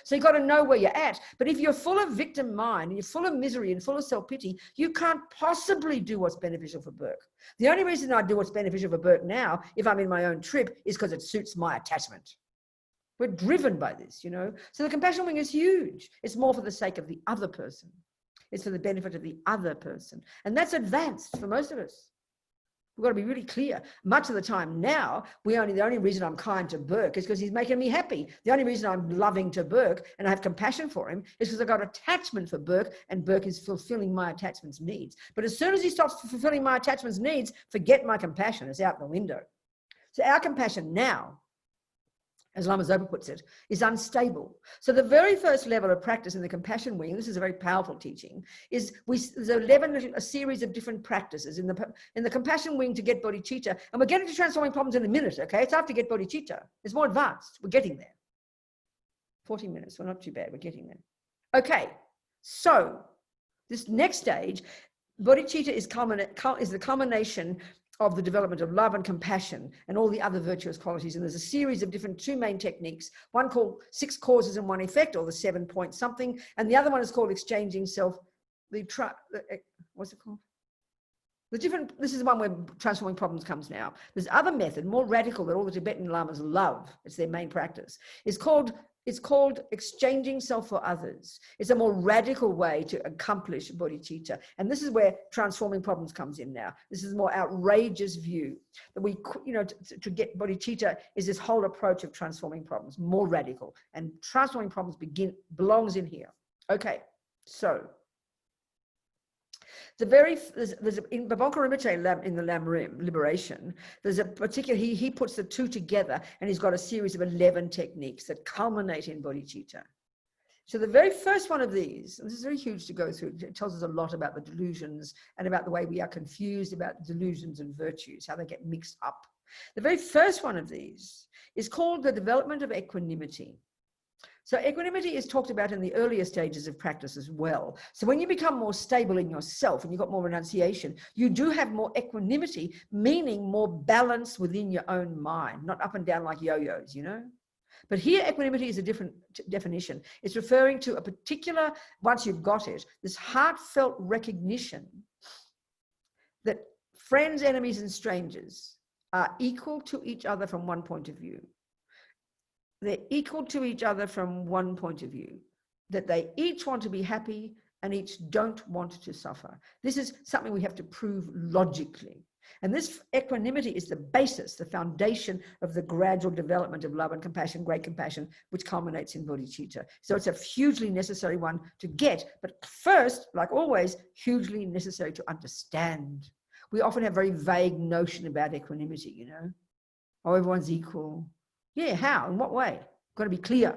So you've got to know where you're at. But if you're full of victim mind and you're full of misery and full of self-pity, you can't possibly do what's beneficial for Burke. The only reason I do what's beneficial for Burke now, if I'm in my own trip, is because it suits my attachment. We're driven by this, So the compassion wing is huge. It's more for the sake of the other person. It's for the benefit of the other person. And that's advanced for most of us. We've got to be really clear. Much of the time now, the only reason I'm kind to Burke is because he's making me happy. The only reason I'm loving to Burke and I have compassion for him is because I've got attachment for Burke and Burke is fulfilling my attachment's needs. But as soon as he stops fulfilling my attachment's needs, forget my compassion. It's out the window. So our compassion now as Lama Zopa puts it, is unstable. So the very first level of practice in the compassion wing, this is a very powerful teaching, is there's a series of different practices in the compassion wing to get bodhicitta. And we're getting to transforming problems in a minute, okay? It's after get bodhicitta. It's more advanced. We're getting there. 40 minutes. We're not too bad. We're getting there. Okay. So this next stage, bodhicitta is the culmination of the development of love and compassion and all the other virtuous qualities. And there's a series of different two main techniques, one called 6 causes and 1 effect, or the 7-point something, and the other one is called exchanging self. What's it called? This is the one where transforming problems comes now. There's other method, more radical, that all the Tibetan lamas love. It's their main practice. It's called exchanging self for others. It's a more radical way to accomplish bodhicitta. And this is where transforming problems comes in now. This is a more outrageous view that we, to get bodhicitta is this whole approach of transforming problems, more radical. And transforming problems belongs in here. Okay, so there's in Bhavanga Rinpoche in the Lam Rim, Liberation, there's a particular, he puts the two together, and he's got a series of 11 techniques that culminate in bodhicitta. So the very first one of these, and this is very huge to go through, it tells us a lot about the delusions and about the way we are confused about delusions and virtues, how they get mixed up. The very first one of these is called the development of equanimity. So equanimity is talked about in the earlier stages of practice as well. So when you become more stable in yourself and you've got more renunciation, you do have more equanimity, meaning more balance within your own mind, not up and down like yo-yos, But here equanimity is a different definition. It's referring to a particular, once you've got it, this heartfelt recognition that friends, enemies, and strangers are equal to each other from one point of view. They're equal to each other from one point of view, that they each want to be happy and each don't want to suffer. This is something we have to prove logically. And this equanimity is the basis, the foundation of the gradual development of love and compassion, great compassion, which culminates in bodhicitta. So it's a hugely necessary one to get, but first, like always, hugely necessary to understand. We often have a very vague notion about equanimity, Oh, everyone's equal. Yeah, how? In what way? Got to be clear.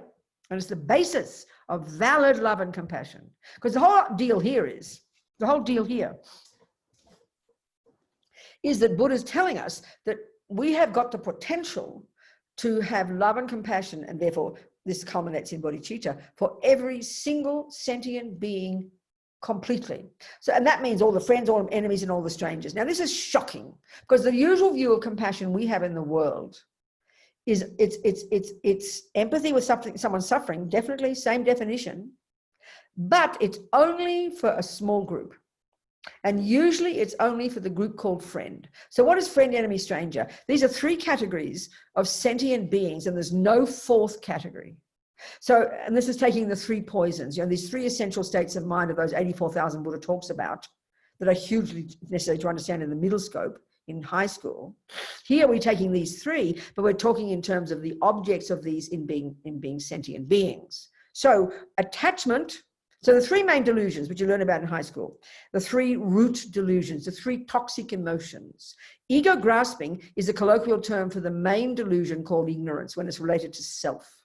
And it's the basis of valid love and compassion. Because the whole deal here is that Buddha's telling us that we have got the potential to have love and compassion, and therefore this culminates in bodhicitta, for every single sentient being completely. So, and that means all the friends, all the enemies, and all the strangers. Now, this is shocking, because the usual view of compassion we have in the world is it's empathy with someone suffering, definitely, same definition, but it's only for a small group. And usually it's only for the group called friend. So what is friend, enemy, stranger? These are 3 categories of sentient beings, and there's no 4th category. So, and this is taking the 3 poisons, these 3 essential states of mind of those 84,000 Buddha talks about that are hugely necessary to understand in the middle scope in high school. Here we're taking these 3, but we're talking in terms of the objects of these in being sentient beings. So attachment, so the 3 main delusions, which you learn about in high school, the 3 root delusions, the 3 toxic emotions. Ego grasping is a colloquial term for the main delusion called ignorance when it's related to self.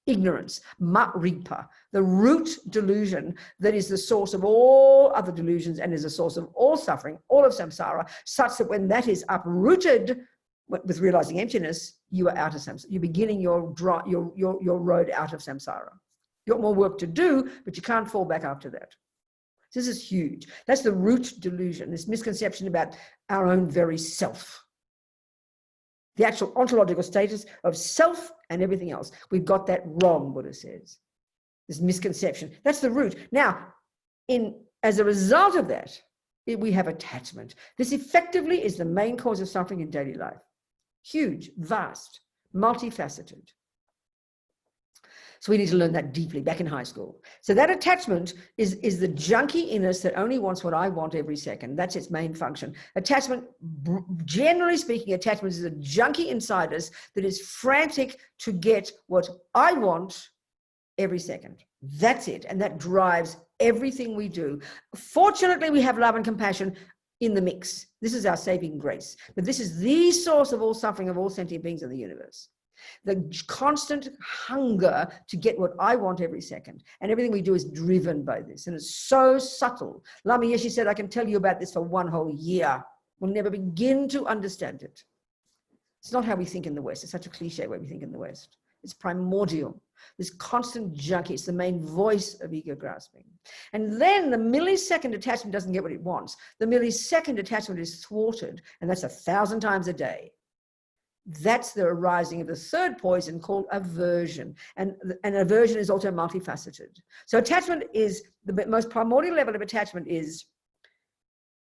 Ignorance, ma-ripa, the root delusion that is the source of all other delusions and is the source of all suffering, all of samsara, such that when that is uprooted with realizing emptiness, you are out of samsara. You're beginning your road out of samsara. You've got more work to do, but you can't fall back after that. This is huge. That's the root delusion, this misconception about our own very self. The actual ontological status of self and everything else. We've got that wrong, Buddha says. This misconception. That's the root. Now, as a result of that, we have attachment. This effectively is the main cause of suffering in daily life. Huge, vast, multifaceted. So we need to learn that deeply back in high school. So that attachment is the junky in us that only wants what I want every second. That's its main function. Attachment, generally speaking, attachment is a junkie inside us that is frantic to get what I want every second. That's it. And that drives everything we do. Fortunately, we have love and compassion in the mix. This is our saving grace. But this is the source of all suffering of all sentient beings in the universe. The constant hunger to get what I want every second. And everything we do is driven by this. And it's so subtle. Lama Yeshe said, I can tell you about this for one whole year. We'll never begin to understand it. It's not how we think in the West. It's such a cliche way we think in the West. It's primordial. This constant junkie, it's the main voice of ego grasping. And then the millisecond attachment doesn't get what it wants. The millisecond attachment is thwarted, and that's 1,000 times a day. That's the arising of the third poison called aversion. And aversion is also multifaceted. So attachment is, the most primordial level of attachment is,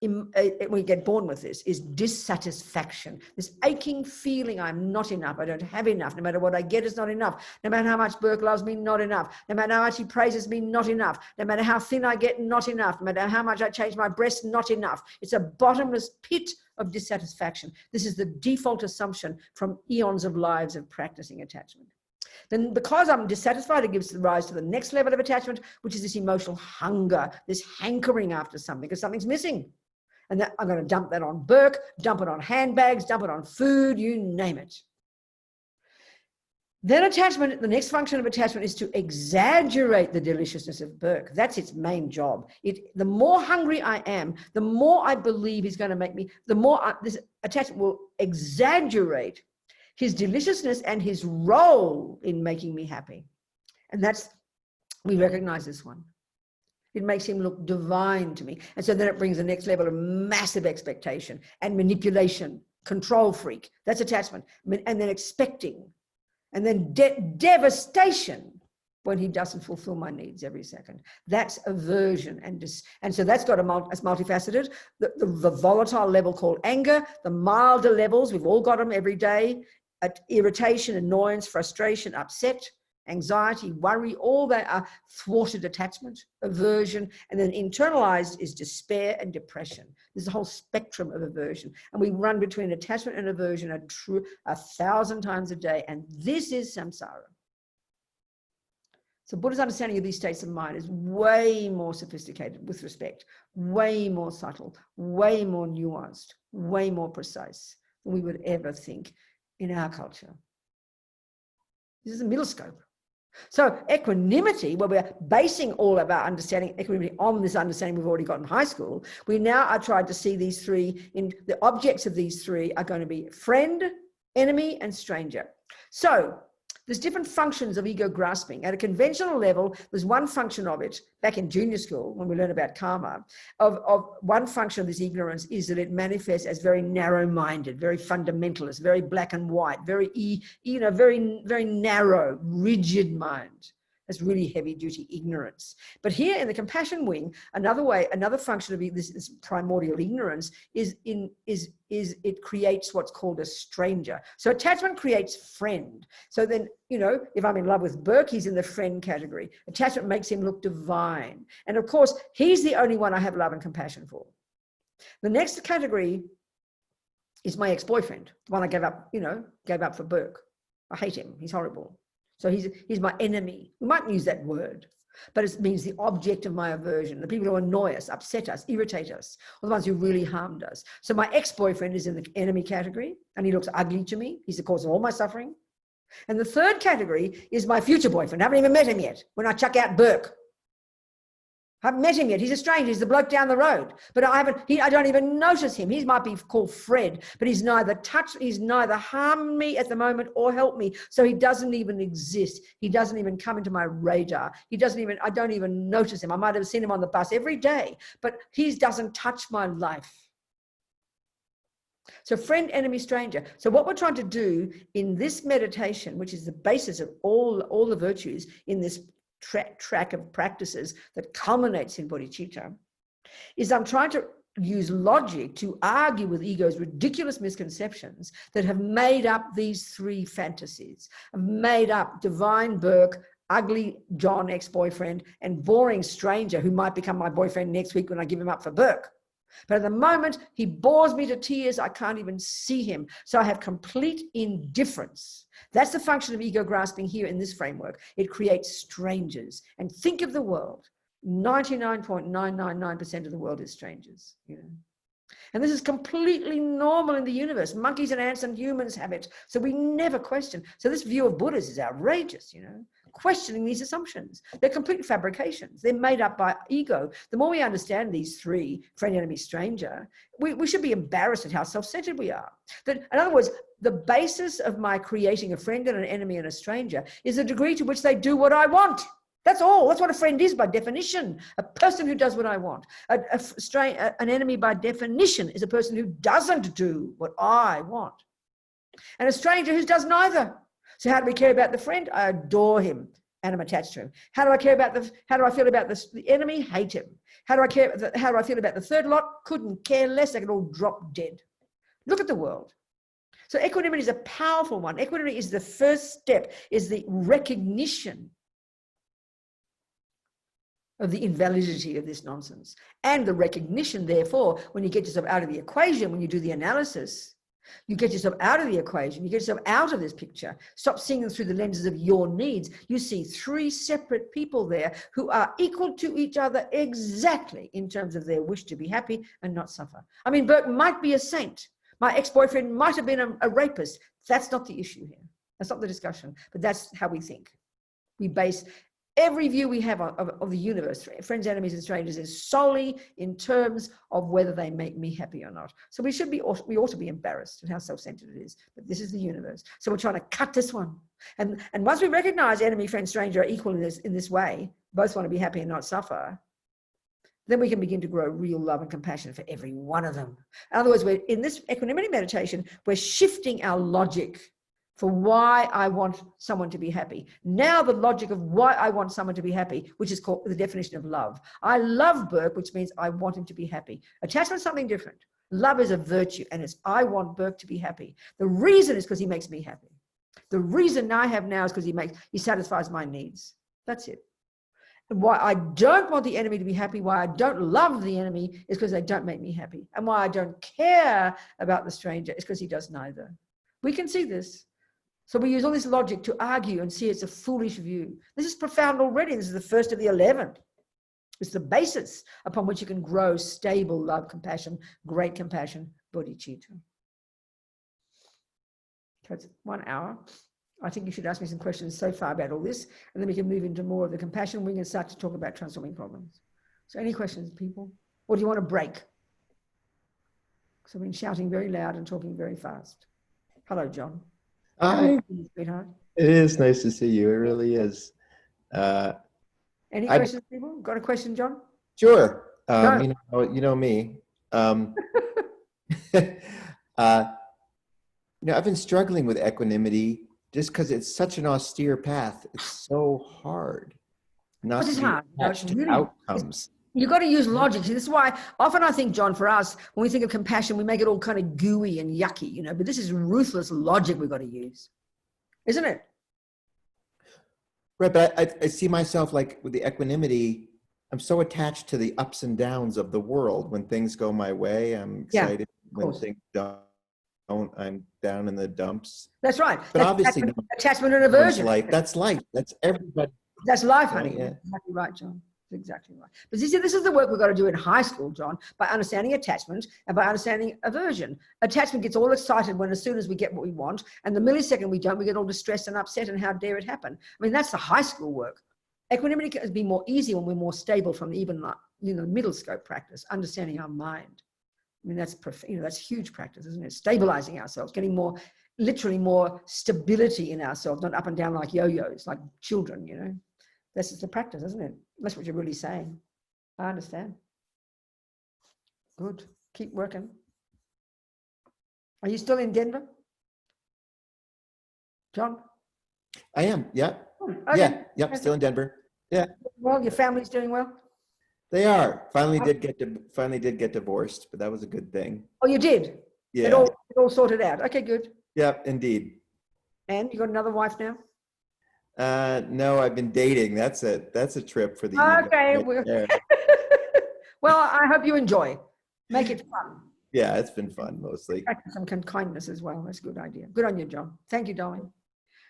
we get born with this, is dissatisfaction. This aching feeling I'm not enough, I don't have enough, no matter what I get is not enough, no matter how much Burke loves me, not enough, no matter how much he praises me, not enough, no matter how thin I get, not enough, no matter how much I change my breast, not enough. It's a bottomless pit of dissatisfaction. This is the default assumption from eons of lives of practicing attachment. Then because I'm dissatisfied, it gives rise to the next level of attachment, which is this emotional hunger, this hankering after something, because something's missing. And that, I'm going to dump that on Burke, dump it on handbags, dump it on food, you name it. Then attachment, the next function of attachment is to exaggerate the deliciousness of Burke. That's its main job. The more hungry I am, the more I believe he's going to make me, the more this attachment will exaggerate his deliciousness and his role in making me happy. And we recognize this one. It makes him look divine to me. And so then it brings the next level of massive expectation and manipulation, control freak. That's attachment. And then expecting. And then devastation when he doesn't fulfill my needs every second. That's aversion. And so that's got it's multifaceted. The volatile level called anger, the milder levels, we've all got them every day. Irritation, annoyance, frustration, upset, anxiety, worry, all that are thwarted attachment, aversion, and then internalized is despair and depression. There's a whole spectrum of aversion. And we run between attachment and aversion 1,000 times a day. And this is samsara. So Buddha's understanding of these states of mind is way more sophisticated with respect, way more subtle, way more nuanced, way more precise than we would ever think in our culture. This is a middle scope. So equanimity, where we're basing all of our understanding equanimity on this understanding we've already got in high school, we now are trying to see these three, the objects of these three are going to be friend, enemy, and stranger. So there's different functions of ego grasping. At a conventional level, there's one function of it, back in junior school, when we learn about karma, of one function of this ignorance is that it manifests as very narrow-minded, very fundamentalist, very black and white, very narrow, rigid mind. That's really heavy-duty ignorance. But here in the compassion wing, another function of this primordial ignorance is it creates what's called a stranger. So attachment creates friend. So then, if I'm in love with Burke, he's in the friend category. Attachment makes him look divine. And of course, he's the only one I have love and compassion for. The next category is my ex-boyfriend, the one I gave up for Burke. I hate him. He's horrible. So he's my enemy. We mightn't use that word, but it means the object of my aversion, the people who annoy us, upset us, irritate us, or the ones who really harmed us. So my ex-boyfriend is in the enemy category, and he looks ugly to me. He's the cause of all my suffering. And the third category is my future boyfriend. I haven't even met him yet when I chuck out Burke. I haven't met him yet. He's a stranger. He's the bloke down the road. But I don't even notice him. He might be called Fred, but he's neither harmed me at the moment or helped me. So he doesn't even exist. He doesn't even come into my radar. I don't even notice him. I might have seen him on the bus every day, but he doesn't touch my life. So friend, enemy, stranger. So what we're trying to do in this meditation, which is the basis of all the virtues in this track of practices that culminates in bodhicitta, is I'm trying to use logic to argue with ego's ridiculous misconceptions that have made up these three fantasies, have made up divine Burke, ugly John ex-boyfriend, and boring stranger who might become my boyfriend next week when I give him up for Burke. But at the moment, he bores me to tears. I can't even see him. So I have complete indifference. That's the function of ego grasping here in this framework. It creates strangers. And think of the world. 99.999% of the world is strangers. And this is completely normal in the universe. Monkeys and ants and humans have it. So we never question. So this view of Buddhas is outrageous, you know, questioning these assumptions. They're complete fabrications. They're made up by ego. The more we understand these three, friend, enemy, stranger, we should be embarrassed at how self-centered we are. That, in other words, the basis of my creating a friend and an enemy and a stranger is the degree to which they do what I want. That's all. That's what a friend is by definition. A person who does what I want. An enemy by definition is a person who doesn't do what I want. And a stranger who does neither. So how do we care about the friend? I adore him and I'm attached to him. How do I feel about the enemy? Hate him. How do I feel about the third lot? Couldn't care less. They could all drop dead. Look at the world. So equanimity is a powerful one. Equanimity is the first step, is the recognition of the invalidity of this nonsense. And the recognition, therefore, when you get yourself out of the equation, when you do the analysis, you get yourself out of the equation, you get yourself out of this picture, stop seeing them through the lenses of your needs. You see three separate people there who are equal to each other exactly in terms of their wish to be happy and not suffer. I mean, Burke might be a saint. My ex-boyfriend might have been a rapist. That's not the issue here. That's not the discussion, but that's how we think. We base every view we have of the universe, friends, enemies, and strangers, is solely in terms of whether they make me happy or not. So we ought to be embarrassed at how self-centered it is. But this is the universe. So we're trying to cut this one. And once we recognize enemy, friend, stranger are equal in this way, both want to be happy and not suffer, then we can begin to grow real love and compassion for every one of them. In other words, in this equanimity meditation, we're shifting our logic for why I want someone to be happy. Now the logic of why I want someone to be happy, which is called the definition of love. I love Burke, which means I want him to be happy. Attachment is something different. Love is a virtue, and it's I want Burke to be happy. The reason is because he makes me happy. The reason I have now is because he satisfies my needs. That's it. And why I don't want the enemy to be happy, why I don't love the enemy, is because they don't make me happy. And why I don't care about the stranger is because he does neither. We can see this. So we use all this logic to argue and see it's a foolish view. This is profound already. This is the first of the 11. It's the basis upon which you can grow stable love, compassion, great compassion, bodhicitta. So it's 1 hour. I think you should ask me some questions so far about all this, and then we can move into more of the compassion. We can start to talk about transforming problems. So any questions, people? Or do you want to break? Because I've been shouting very loud and talking very fast. Hello, John. Hi. It is nice to see you. It really is. Any questions, people? Got a question, John? Sure. You know me. I've been struggling with equanimity just because it's such an austere path. It's so hard not to be attached to outcomes. You've got to use logic. See, this is why often I think, John, for us, when we think of compassion, we make it all kind of gooey and yucky, you know, but this is ruthless logic we've got to use, isn't it? Right, but I see myself like with the equanimity, I'm so attached to the ups and downs of the world. When things go my way, I'm excited. When things don't, I'm down in the dumps. That's right. But that's obviously attachment and aversion. That's life. That's everybody. That's life, honey. Yeah. That's exactly right, John. Exactly right. But you see, this is the work we've got to do in high school, John, by understanding attachment and by understanding aversion. Attachment gets all excited when as soon as we get what we want, and the millisecond we don't, we get all distressed and upset, and how dare it happen? I mean, that's the high school work. Equanimity can be more easy when we're more stable from even, middle scope practice, understanding our mind. I mean, that's huge practice, isn't it? Stabilizing ourselves, getting literally more stability in ourselves, not up and down like yo-yos, like children, you know. This is the practice, isn't it? That's what you're really saying. I understand. Good. Keep working. Are you still in Denver? John? I am, yeah. Oh, okay. Yeah, still in Denver. Yeah. Well, your family's doing well? They are. Finally did get divorced, but that was a good thing. Oh, you did? Yeah. It all sorted out. Okay, good. Yeah, indeed. And you got another wife now? No, I've been dating. That's a trip for the evening. Okay. Well, I hope you enjoy. Make it fun. Yeah, it's been fun mostly. Practice some kindness as well. That's a good idea. Good on you, John. Thank you, darling.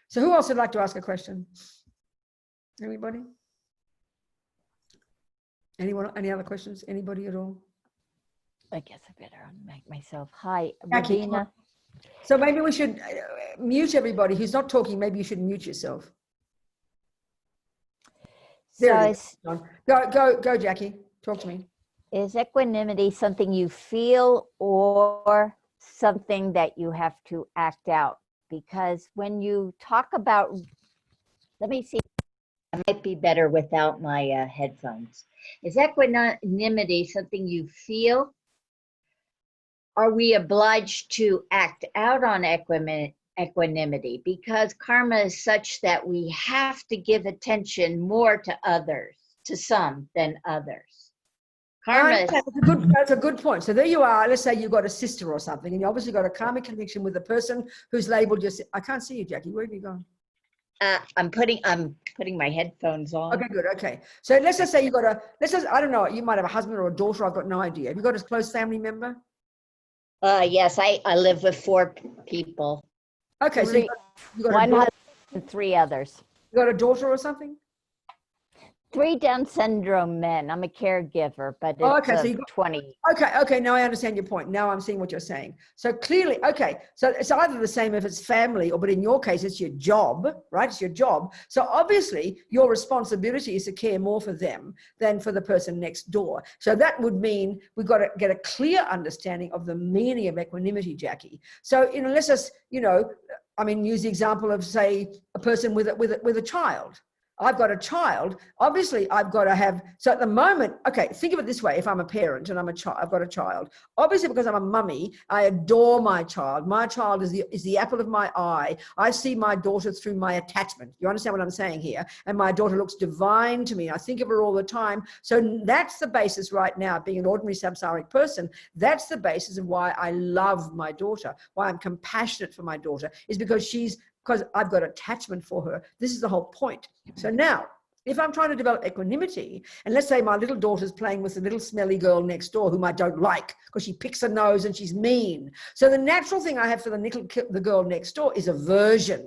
So who else would like to ask a question? Anybody? Anyone? Any other questions? Anybody at all? I guess I better unmic myself. Hi, Jackie, Robina. so maybe we should mute everybody who's not talking. Maybe you should mute yourself. There it is. Go, Jackie. Talk to me. Is equanimity something you feel or something that you have to act out? Because when you talk about, let me see, I might be better without my headphones. Is equanimity something you feel? Are we obliged to act out on equanimity? Because karma is such that we have to give attention more to others, to some than others. Karma that's a good point. So there you are. Let's say you've got a sister or something, and you obviously got a karmic connection with the person who's labeled your. I can't see you, Jackie. Where have you gone? I'm putting my headphones on. Okay, good. Okay. So let's just say you got I don't know, you might have a husband or a daughter. I've got no idea. Have you got a close family member? Yes, I live with 4 people. Okay, so you got one husband and 3 others. You got a daughter or something? 3 Down syndrome men. I'm a caregiver, but it's okay, so 20. Okay, now I understand your point. Now I'm seeing what you're saying. So clearly, okay, so it's either the same if it's family, but in your case, it's your job, right? It's your job. So obviously, your responsibility is to care more for them than for the person next door. So that would mean we've got to get a clear understanding of the meaning of equanimity, Jackie. So let's just, use the example of, say, a person with a child. I've got a child. Obviously, I've got to have, so at the moment, okay, think of it this way. If I'm a parent and I've got a child, obviously because I'm a mummy, I adore my child. My child is the apple of my eye. I see my daughter through my attachment. You understand what I'm saying here? And my daughter looks divine to me. I think of her all the time. So that's the basis right now, being an ordinary samsaric person. That's the basis of why I love my daughter, why I'm compassionate for my daughter, is because I've got attachment for her. This is the whole point. So now, if I'm trying to develop equanimity, and let's say my little daughter's playing with the little smelly girl next door whom I don't like because she picks her nose and she's mean. So the natural thing I have for the girl next door is aversion.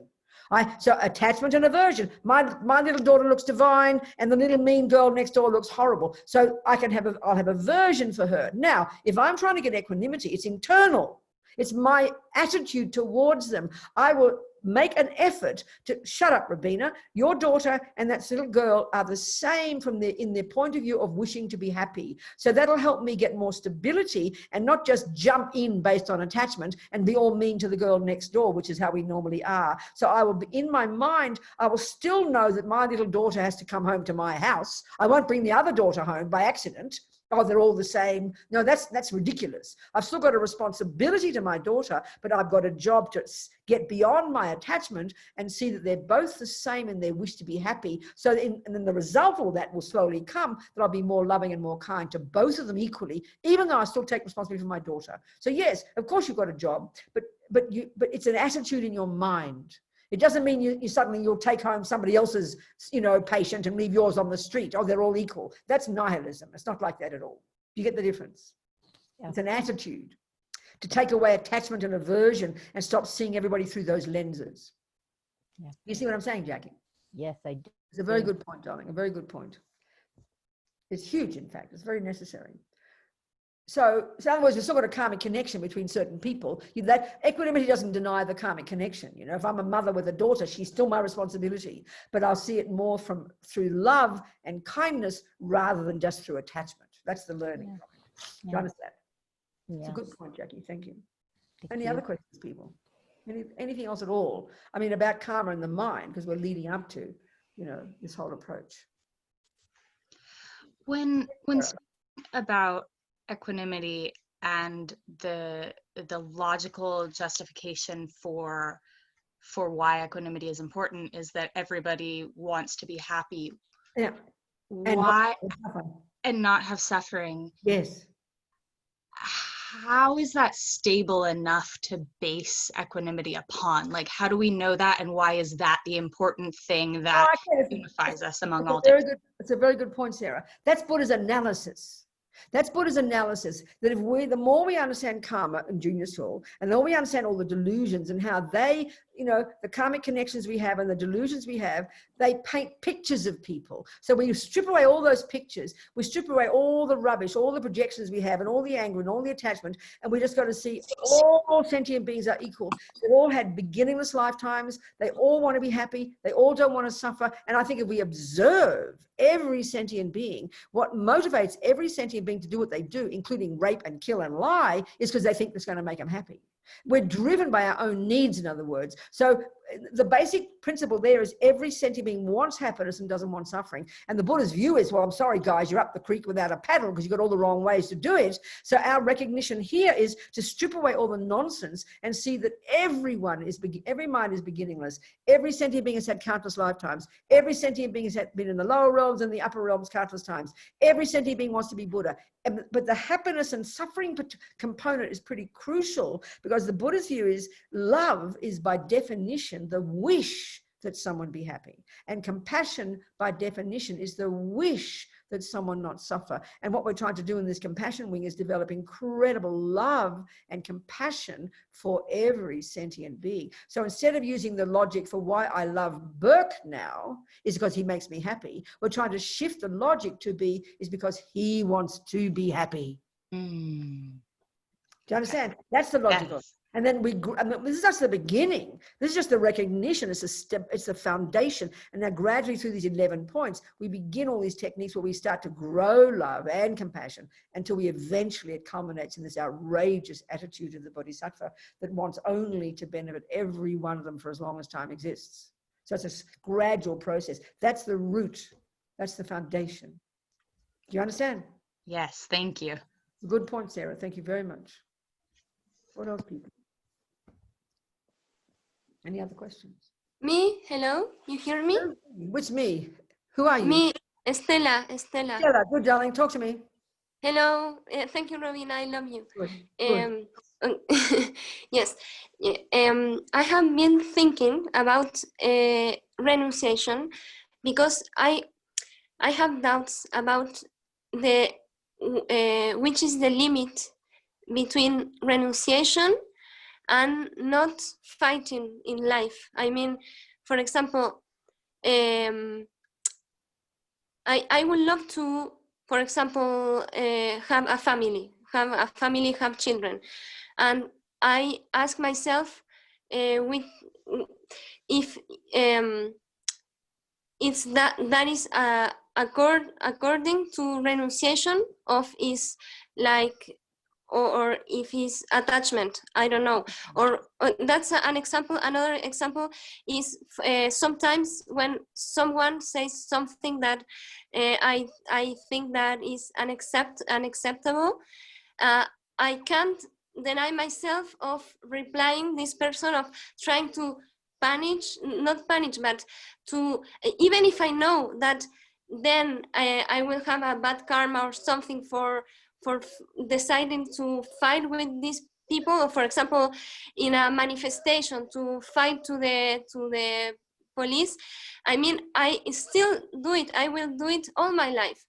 So attachment and aversion. My little daughter looks divine and the little mean girl next door looks horrible. So I'll have aversion for her. Now, if I'm trying to get equanimity, it's internal. It's my attitude towards them. I will make an effort to shut up, Robina. Your daughter and that little girl are the same in their point of view of wishing to be happy. So that'll help me get more stability and not just jump in based on attachment and be all mean to the girl next door, which is how we normally are. So I will be, in my mind, I will still know that my little daughter has to come home to my house. I won't bring the other daughter home by accident. Oh, they're all the same. No, that's ridiculous. I've still got a responsibility to my daughter, but I've got a job to get beyond my attachment and see that they're both the same in their wish to be happy. And then the result of all that will slowly come, that I'll be more loving and more kind to both of them equally, even though I still take responsibility for my daughter. So yes, of course you've got a job, but it's an attitude in your mind. It doesn't mean you'll take home somebody else's, patient and leave yours on the street. Oh, they're all equal. That's nihilism. It's not like that at all. You get the difference? Yeah. It's an attitude to take away attachment and aversion and stop seeing everybody through those lenses. Yeah. You see what I'm saying, Jackie? Yes, I do. It's a very good point, darling. A very good point. It's huge, in fact. It's very necessary. So in other words, we've still got a karmic connection between certain people. That equanimity doesn't deny the karmic connection. If I'm a mother with a daughter, she's still my responsibility, but I'll see it more through love and kindness rather than just through attachment. That's the learning. Yeah. Do you understand? Yeah. It's a good point, Jackie. Thank you. Any other questions, people? Anything else at all? About karma and the mind, because we're leading up to, this whole approach. When about equanimity and the logical justification for why equanimity is important is that everybody wants to be happy. Yeah. Why and not have suffering? Yes. How is that stable enough to base equanimity upon? Like, how do we know that, and why is that the important thing that unifies us among all different? It's a very good point, Sarah. That's Buddha's analysis. That's Buddha's analysis, that the more we understand karma and junior soul, and the more we understand all the delusions and how they you know, the karmic connections we have and the delusions we have, they paint pictures of people. So we strip away all those pictures, we strip away all the rubbish, all the projections we have and all the anger and all the attachment, and we just got to see all sentient beings are equal. They've all had beginningless lifetimes. They all want to be happy. They all don't want to suffer. And I think if we observe every sentient being, what motivates every sentient being to do what they do, including rape and kill and lie, is because they think it's going to make them happy. We're driven by our own needs, in other words. So the basic principle there is every sentient being wants happiness and doesn't want suffering. And the Buddha's view is, well, I'm sorry, guys, you're up the creek without a paddle because you've got all the wrong ways to do it. So our recognition here is to strip away all the nonsense and see that every mind is beginningless. Every sentient being has had countless lifetimes. Every sentient being has been in the lower realms and the upper realms countless times. Every sentient being wants to be Buddha. But the happiness and suffering component is pretty crucial, because the Buddha's view is love is by definition the wish that someone be happy. And compassion by definition is the wish that someone not suffer. And what we're trying to do in this compassion wing is develop incredible love and compassion for every sentient being. So instead of using the logic for why I love Burke now is because he makes me happy, we're trying to shift the logic to be is because he wants to be happy. Mm. Do you understand? That's the logical. Yes. And then this is just the beginning. This is just the recognition. It's a step, it's the foundation. And now gradually through these 11 points, we begin all these techniques where we start to grow love and compassion until we eventually, it culminates in this outrageous attitude of the Bodhisattva that wants only to benefit every one of them for as long as time exists. So it's a gradual process. That's the root. That's the foundation. Do you understand? Yes, thank you. Good point, Sarah. Thank you very much. What else, people? Any other questions? Me? Hello? You hear me? Which me? Who are you? Me, Estela. Stella, good, darling. Talk to me. Hello. Thank you, Robina. I love you. Good. Yes. I have been thinking about renunciation because I have doubts about the which is the limit between renunciation and not fighting in life. I mean, for example, I would love to, for example, have a family, have children, and I ask myself if it's that is according to renunciation of is like. Or if it's attachment, I don't know. Or that's an example. Another example is sometimes when someone says something that I think that is unacceptable, I can't deny myself of replying this person, of trying to not punish, but to, even if I know that then I will have a bad karma or something for deciding to fight with these people, or for example in a manifestation to fight to the police. I mean, I still do it. I will do it all my life.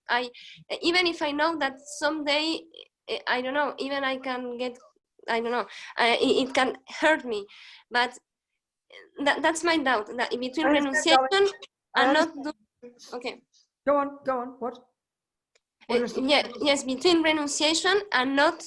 Even if I know that someday, I don't know, even I can get, I don't know, it can hurt me, but that's my doubt, that between renunciation and not do. Okay, go on. What? Yes, between renunciation and not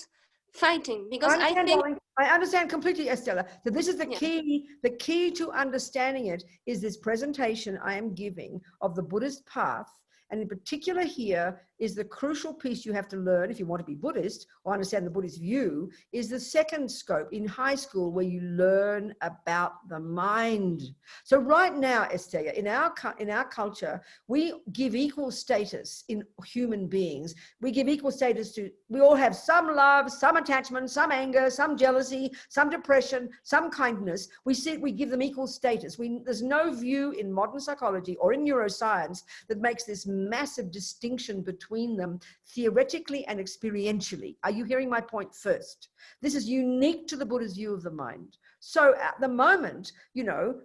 fighting, because I think darling. I understand completely, Estella. So this is the key. The key to understanding it is this presentation I am giving of the Buddhist path, and in particular here is the crucial piece you have to learn if you want to be Buddhist or understand the Buddhist view, is the second scope in high school, where you learn about the mind. So right now, Estella, in our culture, we give equal status in human beings. We give equal status to, we all have some love, some attachment, some anger, some jealousy, some depression, some kindness. We give them equal status. There's no view in modern psychology or in neuroscience that makes this massive distinction between them theoretically and experientially. Are you hearing my point first? This is unique to the Buddha's view of the mind. So at the moment, you know,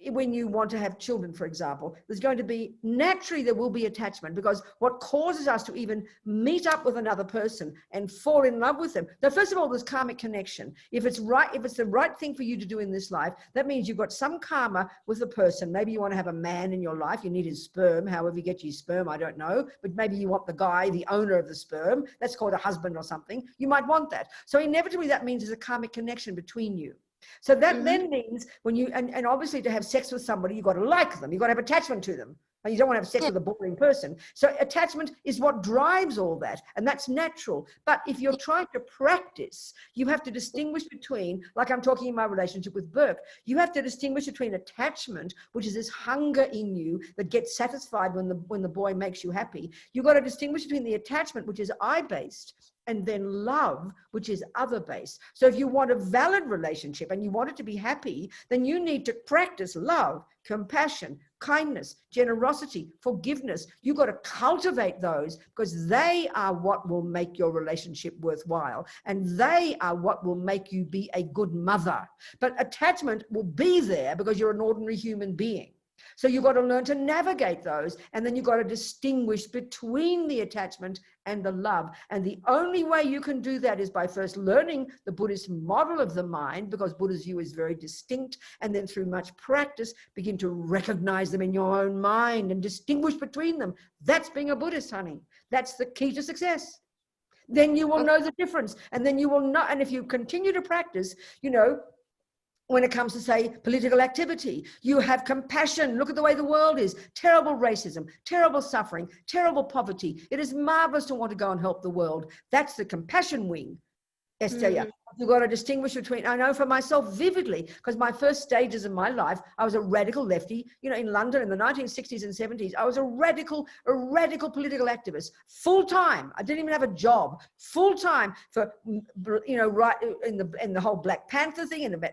when you want to have children, for example, there's going to be, naturally there will be attachment, because what causes us to even meet up with another person and fall in love with them. Now, first of all, there's karmic connection. If it's the right thing for you to do in this life, that means you've got some karma with the person. Maybe you want to have a man in your life, you need his sperm, however you get your sperm, I don't know, but maybe you want the guy, the owner of the sperm, that's called a husband or something. You might want that. So inevitably that means there's a karmic connection between you. So that then means when you, and obviously to have sex with somebody, you've got to like them. You've got to have attachment to them. And you don't want to have sex with a boring person. So attachment is what drives all that. And that's natural. But if you're trying to practice, you have to distinguish between, like I'm talking in my relationship with Burke, you have to distinguish between attachment, which is this hunger in you that gets satisfied when the boy makes you happy. You've got to distinguish between the attachment, which is I-based, and then love, which is other-based. So if you want a valid relationship and you want it to be happy, then you need to practice love, compassion, kindness, generosity, forgiveness. You've got to cultivate those, because they are what will make your relationship worthwhile, and they are what will make you be a good mother. But attachment will be there because you're an ordinary human being. So you've got to learn to navigate those, and then you've got to distinguish between the attachment and the love. And the only way you can do that is by first learning the Buddhist model of the mind, because Buddha's view is very distinct, and then through much practice begin to recognize them in your own mind and distinguish between them. That's being a Buddhist, honey. That's the key to success. Then you will know the difference, and then you will know. And if you continue to practice, you know, when it comes to, say, political activity, you have compassion. Look at the way the world is. Terrible racism, terrible suffering, terrible poverty. It is marvelous to want to go and help the world. That's the compassion wing, Estella. You've got to distinguish between, I know for myself vividly, because my first stages of my life, I was a radical lefty, you know, in London in the 1960s and 70s. I was a radical political activist, full time. I didn't even have a job, full time for, you know, right in the whole Black Panther thing, and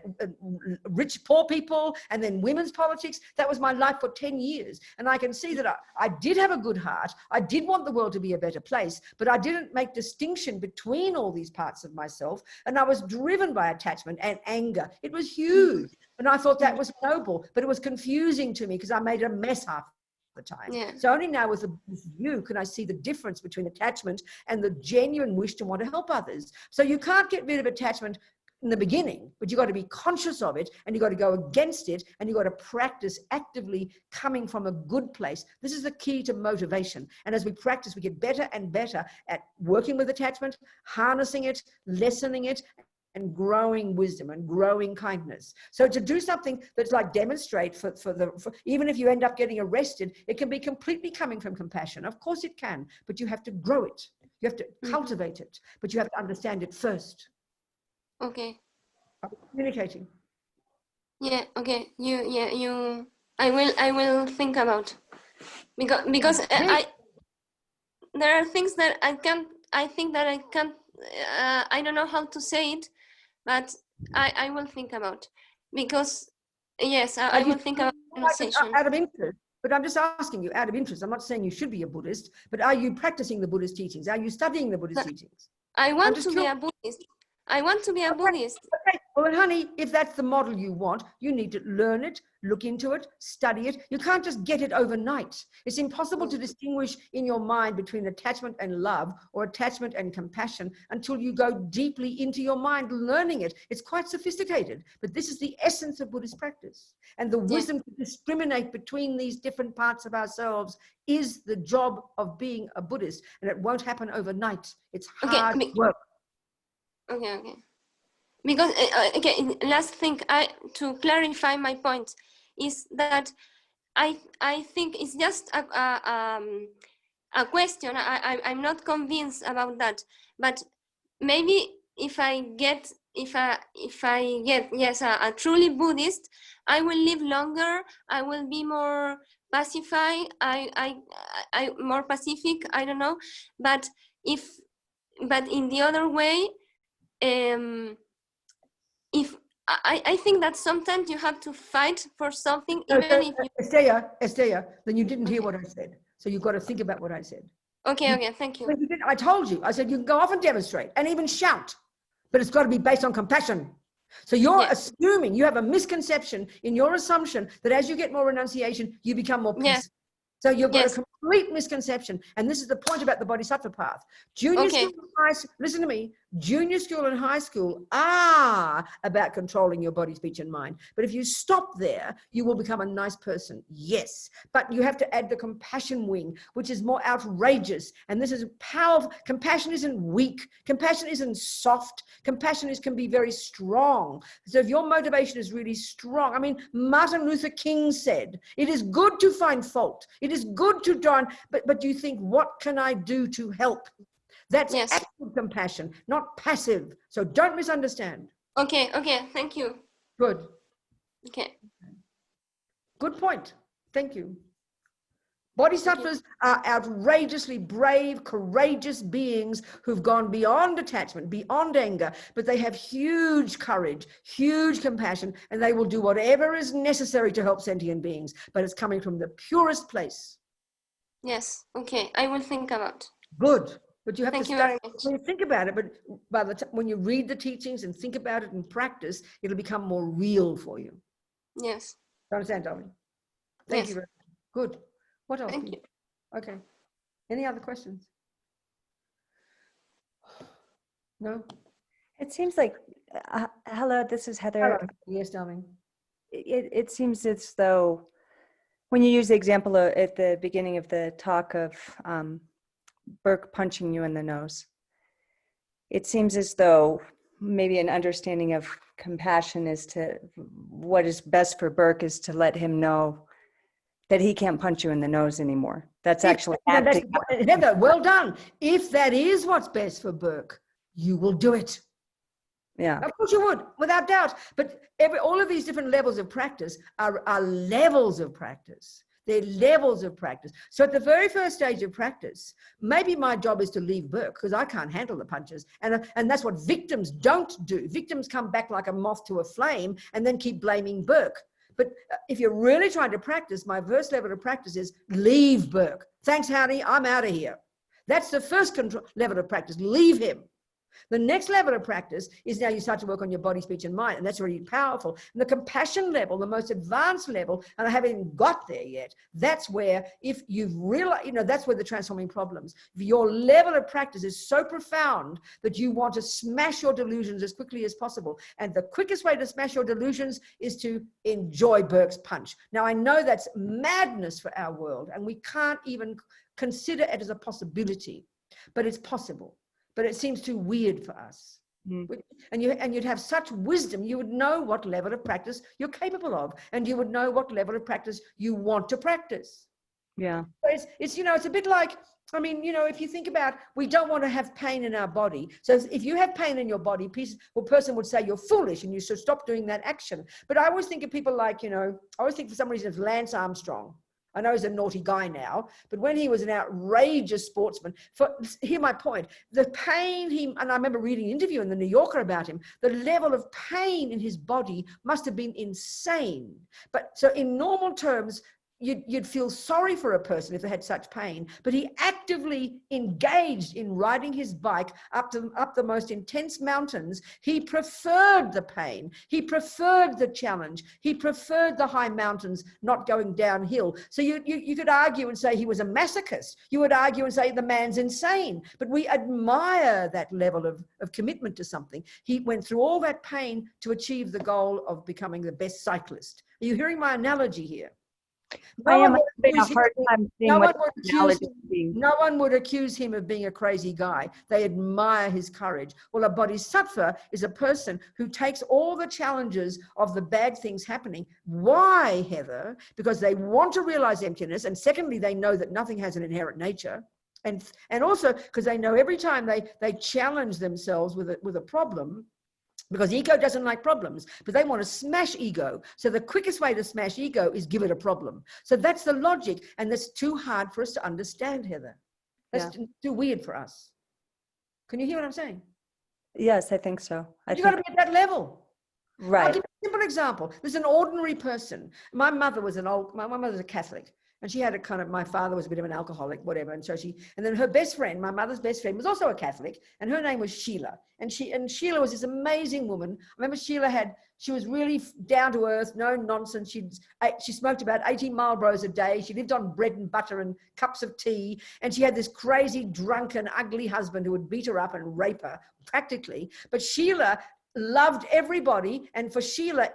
rich poor people, and then women's politics. That was my life for 10 years. And I can see that I did have a good heart. I did want the world to be a better place, but I didn't make distinction between all these parts of myself. And I was driven by attachment and anger. It was huge. And I thought that was noble, but it was confusing to me because I made a mess half the time. Yeah. So only now with you can I see the difference between attachment and the genuine wish to want to help others. So you can't get rid of attachment in the beginning, but you've got to be conscious of it, and you've got to go against it, and you've got to practice actively coming from a good place. This is the key to motivation. And as we practice, we get better and better at working with attachment, harnessing it, lessening it, and growing wisdom and growing kindness. So to do something that's like demonstrate for even if you end up getting arrested, it can be completely coming from compassion. Of course it can, but you have to grow it. You have to cultivate it, but you have to understand it first. Okay. Communicating. Yeah. Okay. I will think about, because there are things that I think that I can't. I don't know how to say it, but I will think about, because yes, I will think about conversation. Out of interest, but I'm just asking you out of interest. I'm not saying you should be a Buddhist, but are you practicing the Buddhist teachings? Are you studying the Buddhist teachings? I want to be a Buddhist. I want to be a Buddhist. Okay. Well, honey, if that's the model you want, you need to learn it, look into it, study it. You can't just get it overnight. It's impossible to distinguish in your mind between attachment and love, or attachment and compassion, until you go deeply into your mind learning it. It's quite sophisticated, but this is the essence of Buddhist practice. And the wisdom to discriminate between these different parts of ourselves is the job of being a Buddhist, and it won't happen overnight. It's hard work. Okay. Because last thing to clarify my point is that I think it's just a question. I'm not convinced about that, but maybe if I get a truly Buddhist, I will live longer. I will be more pacified. I more pacific. I don't know, but in the other way. If I think that sometimes you have to fight for something, even if you... Estella, then you didn't hear what I said. So you've got to think about what I said. Okay, thank you. I told you, I said you can go off and demonstrate and even shout, but it's got to be based on compassion. So you're Yes. assuming, you have a misconception in your assumption that as you get more renunciation, you become more peaceful. Yes. So you've got Yes. a complete misconception. And this is the point about the bodhisattva path. Junior Okay. school and high school, listen to me, junior school and high school are about controlling your body, speech, and mind. But if you stop there, you will become a nice person. Yes. But you have to add the compassion wing, which is more outrageous. And this is powerful. Compassion isn't weak. Compassion isn't soft. Compassion can be very strong. So if your motivation is really strong, I mean, Martin Luther King said, it is good to find fault. It is good to try, but you think, what can I do to help? That's Yes. active compassion, not passive. So don't misunderstand. Okay. Thank you. Good. Okay. Good point. Thank you. Bodhisattvas are outrageously brave, courageous beings who've gone beyond attachment, beyond anger, but they have huge courage, huge compassion, and they will do whatever is necessary to help sentient beings, but it's coming from the purest place. Yes. Okay. I will think about. Good. But you have Thank to you start, very much. when you think about it, but by the time when you read the teachings and think about it and practice, it'll become more real for you. Yes. You understand, darling? Thank Yes. you very much. Good. What else? Thank you. Okay. Any other questions? No? It seems like, hello, this is Heather. Hello. Yes, darling. It seems as though when you use the example at the beginning of the talk of Burke punching you in the nose, it seems as though maybe an understanding of compassion is to, what is best for Burke is to let him know that he can't punch you in the nose anymore. That's actually acting. Heather, well done. If that is what's best for Burke, you will do it. Yeah. Of course you would, without doubt. But all of these different levels of practice are levels of practice. They're levels of practice. So at the very first stage of practice, maybe my job is to leave Burke because I can't handle the punches. And that's what victims don't do. Victims come back like a moth to a flame and then keep blaming Burke. But if you're really trying to practice, my first level of practice is leave Burke. Thanks, Howdy, I'm out of here. That's the first level of practice, leave him. The next level of practice is now you start to work on your body, speech, and mind, and that's really powerful. And the compassion level, the most advanced level, and I haven't even got there yet, that's where, if you've realized, that's where the transforming problems. If your level of practice is so profound that you want to smash your delusions as quickly as possible, and the quickest way to smash your delusions is to enjoy Burke's punch. Now, I know that's madness for our world, and we can't even consider it as a possibility, but it's possible. But it seems too weird for us. And you'd have such wisdom, you would know what level of practice you're capable of, and you would know what level of practice you want to practice. Yeah. It's it's a bit like, if you think about, we don't want to have pain in our body. So if you have pain in your body, a person would say you're foolish and you should stop doing that action. But I always think of people like, I always think for some reason of Lance Armstrong. I know he's a naughty guy now, but when he was an outrageous sportsman, hear my point, the pain and I remember reading an interview in the New Yorker about him, the level of pain in his body must have been insane. But so in normal terms, you'd feel sorry for a person if they had such pain, but he actively engaged in riding his bike up the most intense mountains. He preferred the pain. He preferred the challenge. He preferred the high mountains, not going downhill. So you could argue and say he was a masochist. You would argue and say the man's insane, but we admire that level of commitment to something. He went through all that pain to achieve the goal of becoming the best cyclist. Are you hearing my analogy here? No one would accuse him of being a crazy guy. They admire his courage. Well, a bodhisattva is a person who takes all the challenges of the bad things happening. Why, Heather? Because they want to realize emptiness. And secondly, they know that nothing has an inherent nature. And also because they know every time they challenge themselves with a problem, because ego doesn't like problems, but they want to smash ego. So the quickest way to smash ego is give it a problem. So that's the logic. And that's too hard for us to understand, Heather. That's too weird for us. Can you hear what I'm saying? Yes, I think so. You got to be at that level. Right. I'll give you a simple example. There's an ordinary person. My mother was a Catholic. And she had a kind of, my father was a bit of an alcoholic, whatever. And so and then her best friend, my mother's best friend, was also a Catholic, and her name was Sheila. And Sheila was this amazing woman. I remember she was really down to earth, no nonsense. She smoked about 80 Marlboros a day. She lived on bread and butter and cups of tea. And she had this crazy, drunken, ugly husband who would beat her up and rape her, practically. But Sheila loved everybody, and for Sheila,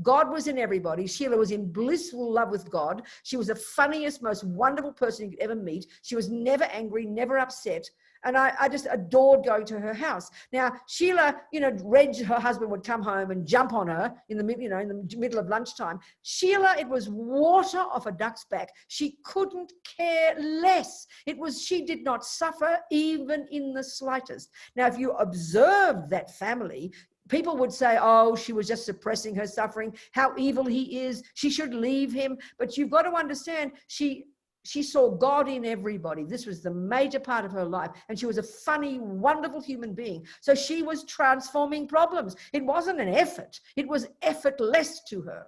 God was in everybody. Sheila was in blissful love with God. She was the funniest, most wonderful person you could ever meet. She was never angry, never upset. And I just adored going to her house. Now, Sheila, Reg, her husband, would come home and jump on her in the middle of lunchtime. Sheila, it was water off a duck's back. She couldn't care less. She did not suffer even in the slightest. Now, if you observed that family, people would say, oh, she was just suppressing her suffering. How evil he is. She should leave him. But you've got to understand, she saw God in everybody. This was the major part of her life. And she was a funny, wonderful human being. So she was transforming problems. It wasn't an effort. It was effortless to her.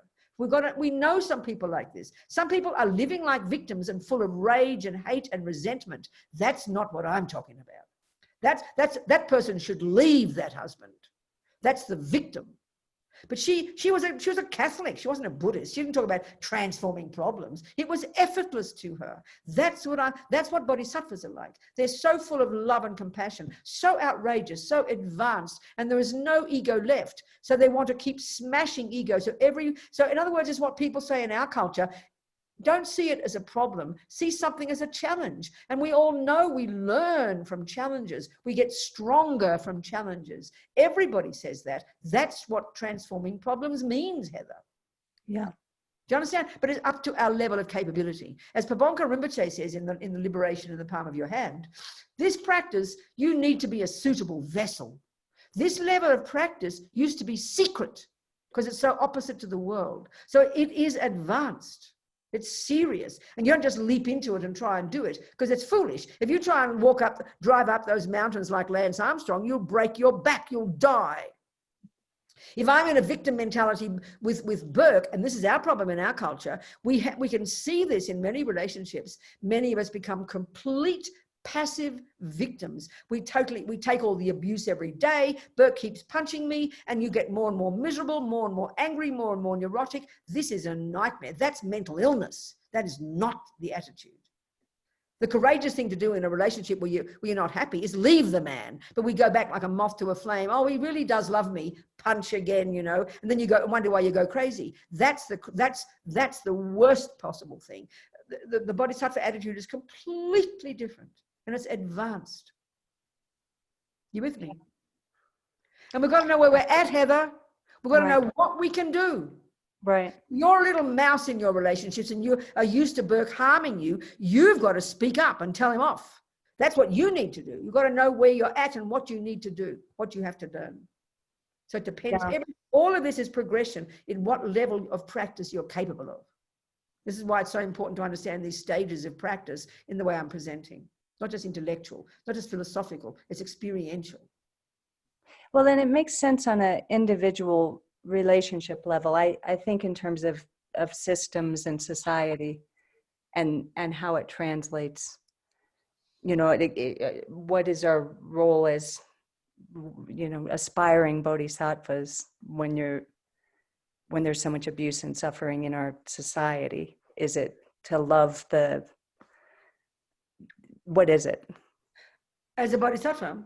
We know some people like this. Some people are living like victims and full of rage and hate and resentment. That's not what I'm talking about. That person should leave that husband. That's the victim. But she was a Catholic. She wasn't a Buddhist. She didn't talk about transforming problems. It was effortless to her. That's what bodhisattvas are like. They're so full of love and compassion, so outrageous, so advanced, and there is no ego left. So they want to keep smashing ego. So in other words, it's what people say in our culture. Don't see it as a problem. See something as a challenge. And we all know we learn from challenges. We get stronger from challenges. Everybody says that. That's what transforming problems means, Heather. Yeah. Do you understand? But it's up to our level of capability. As Pabonka Rinpoche says in the Liberation in the Palm of Your Hand, this practice, you need to be a suitable vessel. This level of practice used to be secret because it's so opposite to the world. So it is advanced. It's serious. And you don't just leap into it and try and do it because it's foolish. If you try and drive up those mountains like Lance Armstrong, you'll break your back, you'll die. If I'm in a victim mentality with Burke, and this is our problem in our culture, we can see this in many relationships. Many of us become complete passive victims. We take all the abuse every day. Burke keeps punching me, and you get more and more miserable, more and more angry, more and more neurotic. This is a nightmare. That's mental illness. That is not the attitude. The courageous thing to do in a relationship where you're not happy is leave the man. But we go back like a moth to a flame. Oh, he really does love me. Punch again, and then you go and wonder why you go crazy. That's the worst possible thing. The bodhisattva attitude is completely different. And it's advanced. You with me? And we've got to know where we're at, Heather. We've got to know what we can do. Right. You're a little mouse in your relationships and you are used to Burke harming you. You've got to speak up and tell him off. That's what you need to do. You've got to know where you're at and what you need to do, what you have to do. So it depends. Yeah. All of this is progression in what level of practice you're capable of. This is why it's so important to understand these stages of practice in the way I'm presenting. Not just intellectual, not just philosophical, it's experiential. Well, then it makes sense on an individual relationship level. I think in terms of systems and society and how it translates, what is our role as, aspiring bodhisattvas when there's so much abuse and suffering in our society? Is it to love what is it? As a bodhisattva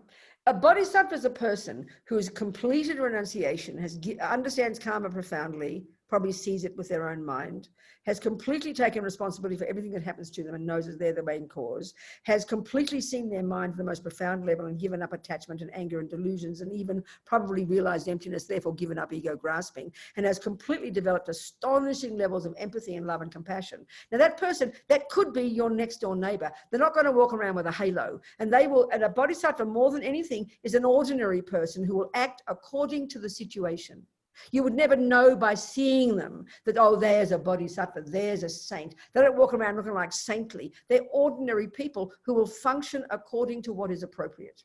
is a person who has completed renunciation, understands karma profoundly, probably sees it with their own mind, has completely taken responsibility for everything that happens to them and knows that they're the main cause, has completely seen their mind to the most profound level and given up attachment and anger and delusions and even probably realized emptiness, therefore given up ego grasping, and has completely developed astonishing levels of empathy and love and compassion. Now that person, that could be your next door neighbor. They're not going to walk around with a halo, and a bodhisattva more than anything is an ordinary person who will act according to the situation. You would never know by seeing them that, oh, there's a bodhisattva, there's a saint. They don't walk around looking like saintly. They're ordinary people who will function according to what is appropriate.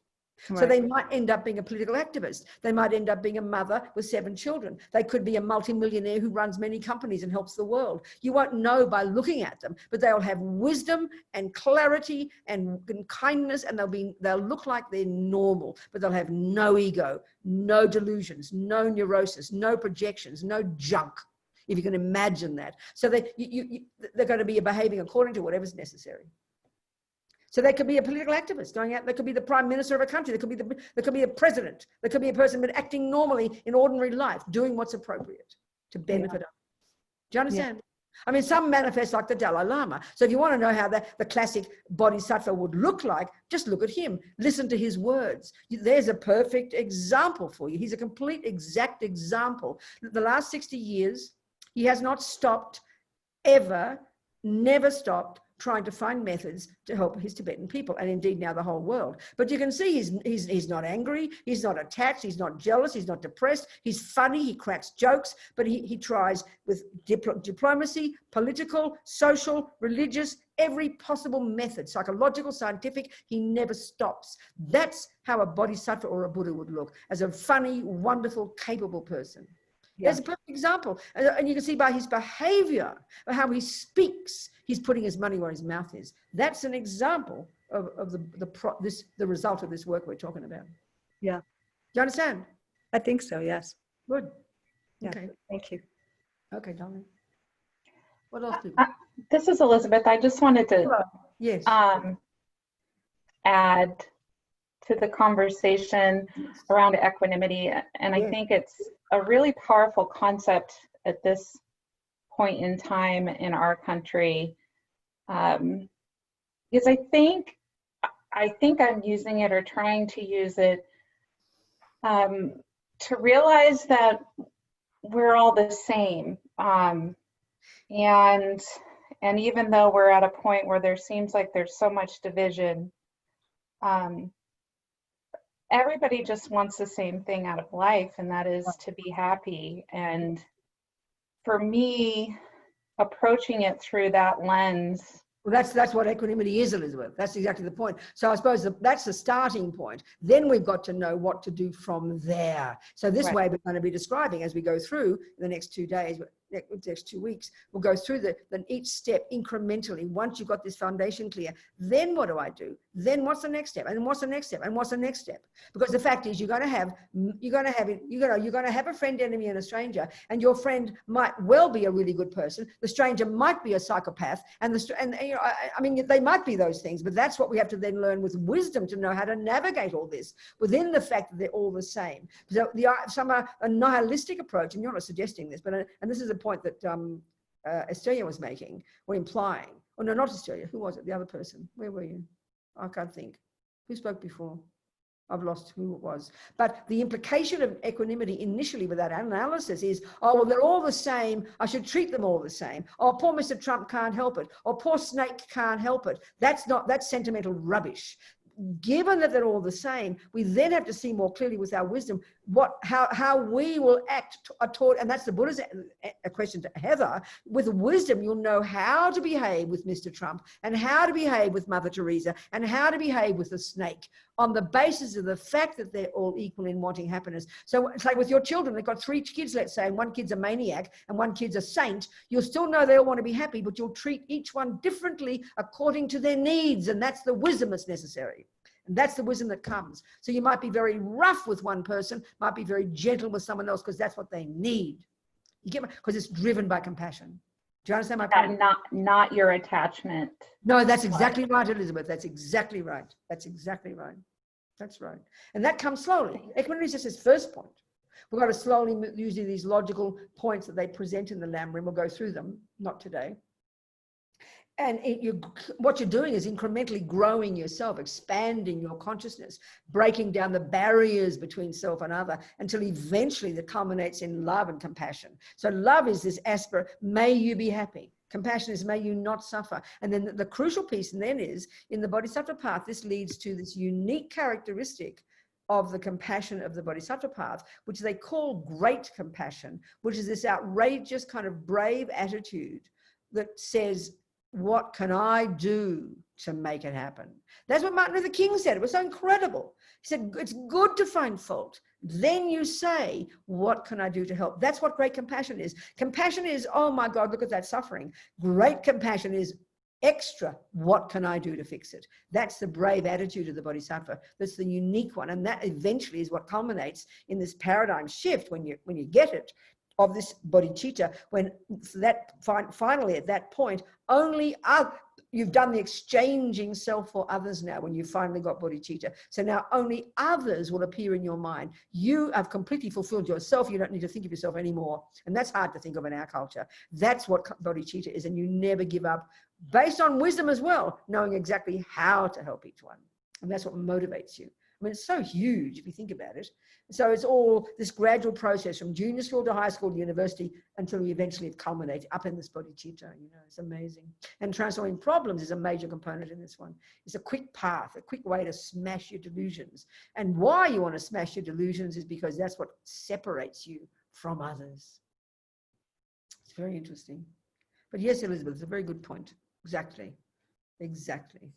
So they might end up being a political activist. They might end up being a mother with 7 children. They could be a multimillionaire who runs many companies and helps the world. You won't know by looking at them, but they'll have wisdom and clarity and kindness, and they'll look like they're normal, but they'll have no ego, no delusions, no neurosis, no projections, no junk, if you can imagine that. So they're going to be behaving according to whatever's necessary. So they could be a political activist going out. They could be the prime minister of a country. They could be a president. They could be a person but acting normally in ordinary life, doing what's appropriate to benefit others. Do you understand? Yeah. I mean, some manifest like the Dalai Lama. So if you want to know how the classic bodhisattva would look like, just look at him. Listen to his words. There's a perfect example for you. He's a complete, exact example. The last 60 years, he has not stopped ever, never stopped trying to find methods to help his Tibetan people, and indeed now the whole world. But you can see he's not angry, he's not attached, he's not jealous, he's not depressed, he's funny, he cracks jokes, but he tries with diplomacy, political, social, religious, every possible method, psychological, scientific, he never stops. That's how a bodhisattva or a Buddha would look, as a funny, wonderful, capable person. Yeah. There's a perfect example. And you can see by his behavior, how he speaks, he's putting his money where his mouth is. That's an example of the result of this work we're talking about. Yeah. Do you understand? I think so, yes. Good. Yeah. Okay. Thank you. Okay, darling. What else do This is Elizabeth. I just wanted to yes. add to the conversation around equanimity. And I think it's a really powerful concept at this point in time in our country. Because I think I'm using it or trying to use it to realize that we're all the same. And even though we're at a point where there seems like there's so much division, everybody just wants the same thing out of life, and that is to be happy. And for me, approaching it through that lens. Well, that's what equanimity is, Elizabeth. That's exactly the point. So I suppose that's the starting point. Then we've got to know what to do from there. So this way we're going to be describing as we go through the next 2 days, next 2 weeks, we'll go through then each step incrementally. Once you've got this foundation clear, then what do I do? Then what's the next step? And what's the next step? And what's the next step? Because the fact is, you're going to have a friend, enemy, and a stranger, and your friend might well be a really good person. The stranger might be a psychopath, and I mean, they might be those things, but that's what we have to then learn with wisdom to know how to navigate all this within the fact that they're all the same. So some are a nihilistic approach, and you're not suggesting this, but and this is a point that Estrella was making or implying. Oh no, not Estrella. Who was it? The other person. Where were you? I can't think. Who spoke before? I've lost who it was. But the implication of equanimity initially with that analysis is, oh, well, they're all the same. I should treat them all the same. Oh, poor Mr. Trump can't help it. Or poor Snake can't help it. That's sentimental rubbish. Given that they're all the same, we then have to see more clearly with our wisdom how we will act toward, and that's the Buddha's question to Heather. With wisdom, you'll know how to behave with Mr. Trump, and how to behave with Mother Teresa, and how to behave with the snake, on the basis of the fact that they're all equal in wanting happiness. So it's like with your children, they've got 3 kids, let's say, and one kid's a maniac and one kid's a saint. You'll still know they all want to be happy, but you'll treat each one differently according to their needs, and that's the wisdom that's necessary. And that's the wisdom that comes. So you might be very rough with one person, might be very gentle with someone else, because that's what they need. You get me? Because it's driven by compassion. Do you understand my point? Not your attachment. No, that's exactly right, Elizabeth. That's exactly right. That's exactly right. That's right. And that comes slowly. Equanimity is just his first point. We've got to slowly use these logical points that they present in the Lamrim. We'll go through them, not today. And what you're doing is incrementally growing yourself, expanding your consciousness, breaking down the barriers between self and other, until eventually that culminates in love and compassion. So love is this aspirate, may you be happy. Compassion is, may you not suffer. And then the crucial piece then is, in the Bodhisattva path, this leads to this unique characteristic of the compassion of the Bodhisattva path, which they call great compassion, which is this outrageous kind of brave attitude that says, what can I do to make it happen? That's what Martin Luther King said. It was so incredible. He said, it's good to find fault. Then you say, what can I do to help? That's what great compassion is. Compassion is, oh my God, look at that suffering. Great compassion is extra, what can I do to fix it? That's the brave attitude of the bodhisattva. That's the unique one. And that eventually is what culminates in this paradigm shift when you get it, of this bodhicitta, when that finally at that point, only you've done the exchanging self for others now when you've finally got bodhicitta. So now only others will appear in your mind. You have completely fulfilled yourself. You don't need to think of yourself anymore. And that's hard to think of in our culture. That's what bodhicitta is. And you never give up, based on wisdom as well, knowing exactly how to help each one. And that's what motivates you. I mean, it's so huge if you think about it. So it's all this gradual process from junior school to high school to university until you eventually have culminated up in this bodhicitta. You know, it's amazing. And transforming problems is a major component in this one. It's a quick path, a quick way to smash your delusions. And why you want to smash your delusions is because that's what separates you from others. It's very interesting. But yes, Elizabeth, it's a very good point. Exactly. Exactly.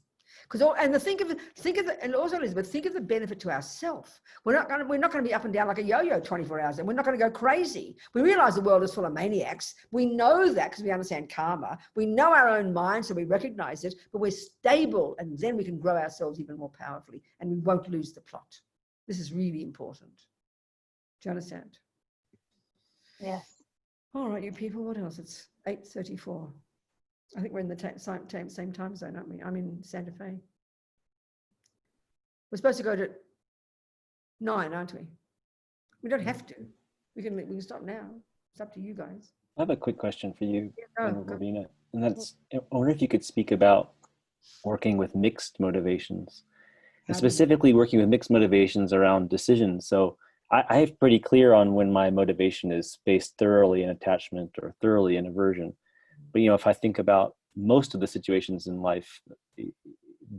Because and also Elizabeth, think of the benefit to ourselves. We're not going to be up and down like a yo-yo 24 hours, and we're not going to go crazy. We realize the world is full of maniacs. We know that because we understand karma. We know our own mind, so we recognize it, but we're stable, and then we can grow ourselves even more powerfully, and we won't lose the plot. This is really important. Do you understand? Yes. All right, you people, what else? It's 8:34. I think we're in the same time zone, aren't we? I'm in Santa Fe. We're supposed to go to 9, aren't we? We don't have to. We can stop now. It's up to you guys. I have a quick question for you, Yeah, Robina, and that's, I wonder if you could speak about working with mixed motivations, and specifically working with mixed motivations around decisions. So I have pretty clear on when my motivation is based thoroughly in attachment or thoroughly in aversion. But, if I think about most of the situations in life,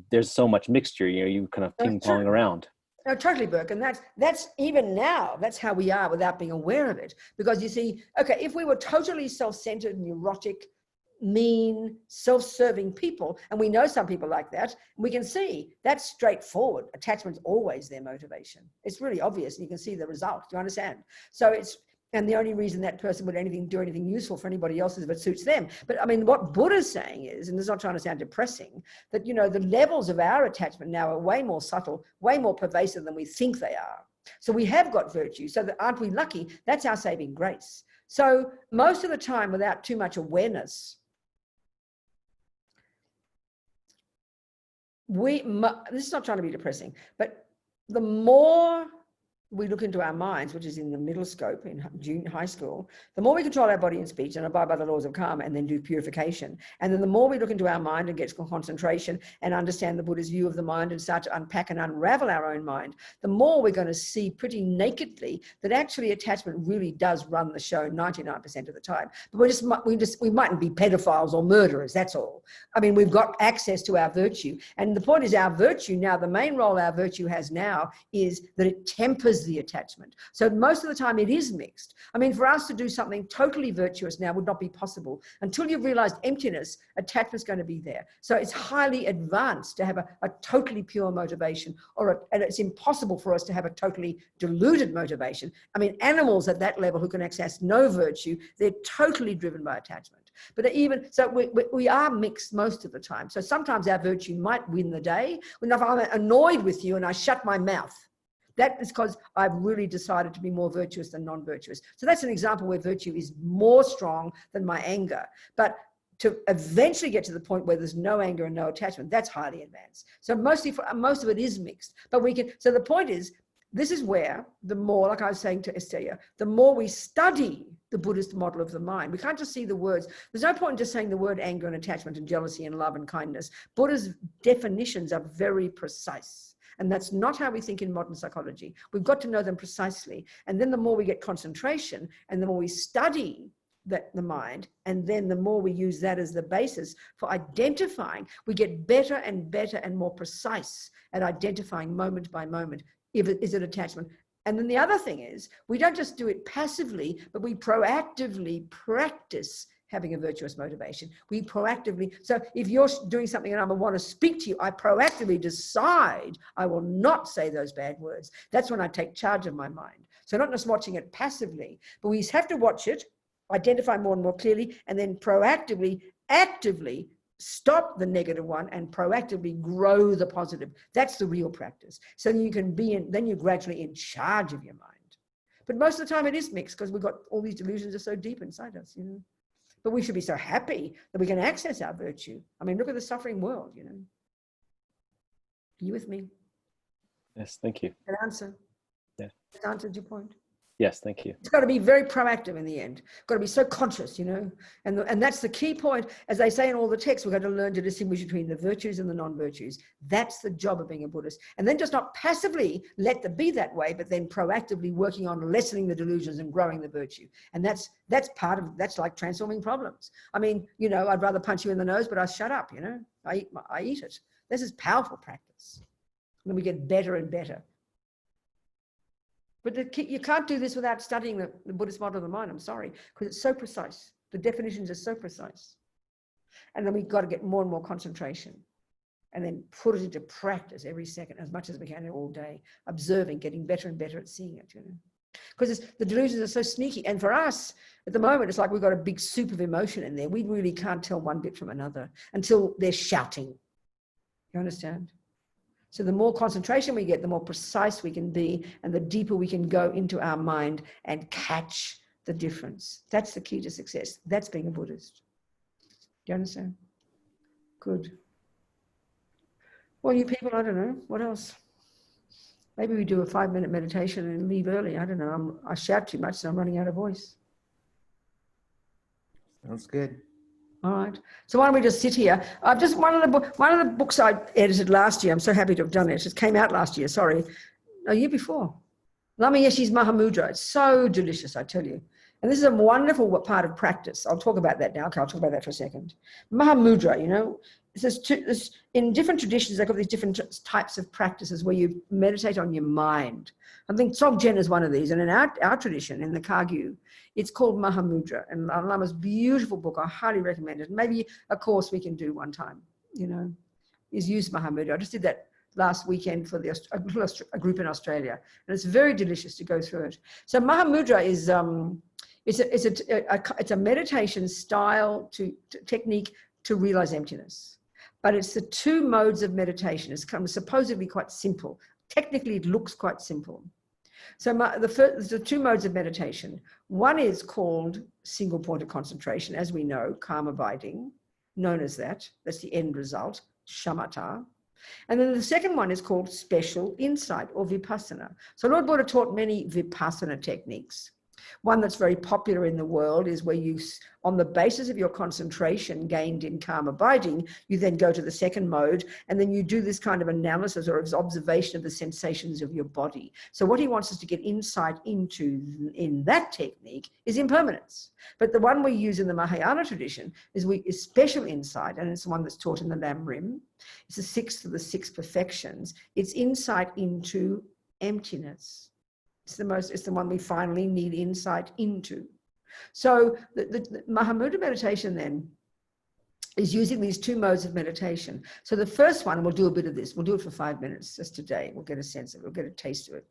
there's so much mixture, you kind of ping-ponging around. No, totally, Burke. And that's even now, that's how we are without being aware of it. Because you see, okay, if we were totally self-centered, neurotic, mean, self-serving people, and we know some people like that, we can see that's straightforward. Attachment's always their motivation. It's really obvious, and you can see the result. Do you understand? So and the only reason that person would do anything useful for anybody else is if it suits them. But I mean, what Buddha's saying is, and it's not trying to sound depressing, that, the levels of our attachment now are way more subtle, way more pervasive than we think they are. So we have got virtue. So that, aren't we lucky? That's our saving grace. So most of the time, without too much awareness, this is not trying to be depressing, but the more we look into our minds, which is in the middle scope in high school, the more we control our body and speech and abide by the laws of karma and then do purification. And then the more we look into our mind and get concentration and understand the Buddha's view of the mind and start to unpack and unravel our own mind, the more we're going to see pretty nakedly that actually attachment really does run the show 99% of the time. But we mightn't be pedophiles or murderers, that's all. I mean, we've got access to our virtue. And the point is our virtue now, the main role our virtue has now is that it tempers the attachment. So most of the time it is mixed. I mean, for us to do something totally virtuous now would not be possible. Until you've realized emptiness, attachment's going to be there. So it's highly advanced to have a totally pure motivation, and it's impossible for us to have a totally deluded motivation. I mean, animals at that level who can access no virtue, they're totally driven by attachment. But we are mixed most of the time. So sometimes our virtue might win the day. When if I'm annoyed with you and I shut my mouth, that is because I've really decided to be more virtuous than non-virtuous. So that's an example where virtue is more strong than my anger. But to eventually get to the point where there's no anger and no attachment, that's highly advanced. So most of it is mixed. But so the point is, this is where the more, like I was saying to Estella, the more we study the Buddhist model of the mind, we can't just see the words. There's no point in just saying the word anger and attachment and jealousy and love and kindness. Buddha's definitions are very precise. And that's not how we think in modern psychology. We've got to know them precisely. And then the more we get concentration and the more we study the mind, and then the more we use that as the basis for identifying, we get better and better and more precise at identifying moment by moment. Is it attachment? And then the other thing is, we don't just do it passively, but we proactively practice having a virtuous motivation. We proactively, so if you're doing something and I want to speak to you, I proactively decide I will not say those bad words. That's when I take charge of my mind. So not just watching it passively, but we have to watch it, identify more and more clearly, and then proactively, actively stop the negative one and proactively grow the positive. That's the real practice. So then you can be in, then you're gradually in charge of your mind. But most of the time it is mixed because we've got all these delusions are so deep inside us, you know. But we should be so happy that we can access our virtue. I mean, look at the suffering world, you know. Are you with me? Yes, thank you. An answer? Yeah. That answered your point? Yes, thank you. It's got to be very proactive in the end. Got to be so conscious, you know. And that's the key point. As they say in all the texts, we're going to learn to distinguish between the virtues and the non-virtues. That's the job of being a Buddhist. And then just not passively let them be that way, but then proactively working on lessening the delusions and growing the virtue. And that's that's like transforming problems. I mean, you know, I'd rather punch you in the nose, but I shut up, you know. I eat it. This is powerful practice. And we get better and better. But you can't do this without studying the Buddhist model of the mind, I'm sorry, because it's so precise. The definitions are so precise. And then we've got to get more and more concentration and then put it into practice every second, as much as we can all day, observing, getting better and better at seeing it, you know. Because the delusions are so sneaky. And for us, at the moment, it's like we've got a big soup of emotion in there. We really can't tell one bit from another until they're shouting. You understand? So the more concentration we get, the more precise we can be, and the deeper we can go into our mind and catch the difference. That's the key to success. That's being a Buddhist. Do you understand? Good. Well, you people, I don't know. What else? Maybe we do a 5-minute meditation and leave early. I don't know. I shout too much, so I'm running out of voice. Sounds good. All right. So why don't we just sit here? Just one of the books I edited last year. I'm so happy to have done it. It just came out last year. Sorry, a year before. Lama Yeshe's Mahamudra. It's so delicious, I tell you. And this is a wonderful part of practice. I'll talk about that now. Okay, I'll talk about that for a second. Mahamudra, you know, in different traditions, they've got these different types of practices where you meditate on your mind. I think Dzogchen is one of these. And in our tradition, in the Kagyu, it's called Mahamudra. And Lama's beautiful book, I highly recommend it. Maybe a course we can do one time, you know, is use Mahamudra. I just did that last weekend for a group in Australia. And it's very delicious to go through it. So Mahamudra is, it's a meditation style technique to realize emptiness. But it's the 2 modes of meditation. It's kind of supposedly quite simple. Technically, it looks quite simple. So the 2 modes of meditation. One is called single point of concentration, as we know, calm abiding, known as that. That's the end result, shamatha. And then the second one is called special insight or vipassana. So Lord Buddha taught many vipassana techniques. One that's very popular in the world is where you, on the basis of your concentration gained in calm abiding, you then go to the second mode, and then you do this kind of analysis or observation of the sensations of your body. So what he wants us to get insight into in that technique is impermanence. But the one we use in the Mahayana tradition is special insight, and it's the one that's taught in the Lam Rim. It's the 6th of the 6 perfections. It's insight into emptiness. It's the one we finally need insight into. So the Mahamudra meditation then is using these 2 modes of meditation. So the first one, and we'll do a bit of this, we'll do it for 5 minutes just today. We'll get a sense of it, we'll get a taste of it.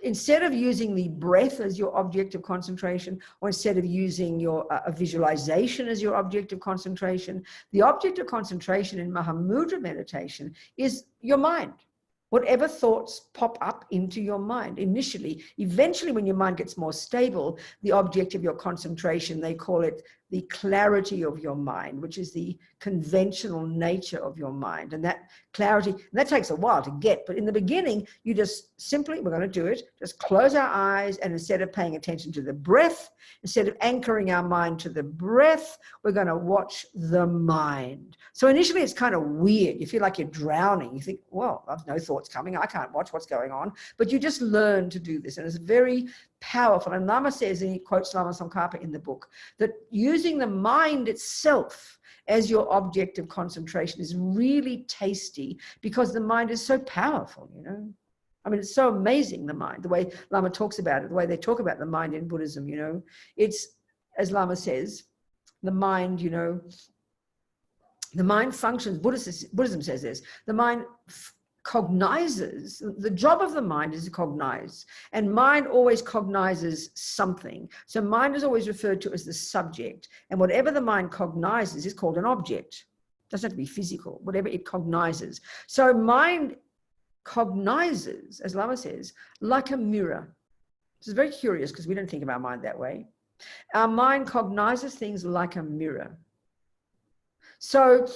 Instead of using the breath as your object of concentration, or instead of using your a visualization as your object of concentration, the object of concentration in Mahamudra meditation is your mind. Whatever thoughts pop up into your mind initially, eventually when your mind gets more stable, the object of your concentration, they call it the clarity of your mind, which is the conventional nature of your mind. And that clarity, and that takes a while to get, but in the beginning, you just simply, we're going to do it, just close our eyes, and instead of paying attention to the breath, instead of anchoring our mind to the breath, we're going to watch the mind. So initially it's kind of weird. You feel like you're drowning. You think, well, I've no thoughts coming. I can't watch what's going on. But you just learn to do this. And it's very powerful. And Lama says, and he quotes Lama Tsongkhapa in the book, that using the mind itself as your object of concentration is really tasty because the mind is so powerful, you know. I mean, it's so amazing, the mind, the way Lama talks about it, the way they talk about the mind in Buddhism, you know. It's, as Lama says, the mind, you know, the mind functions, Buddhism says this, the mind cognizes, the job of the mind is to cognize, and mind always cognizes something. So mind is always referred to as the subject, and whatever the mind cognizes is called an object. It doesn't have to be physical, whatever it cognizes. So mind cognizes, as Lama says, like a mirror. This is very curious because we don't think of our mind that way. Our mind cognizes things like a mirror. So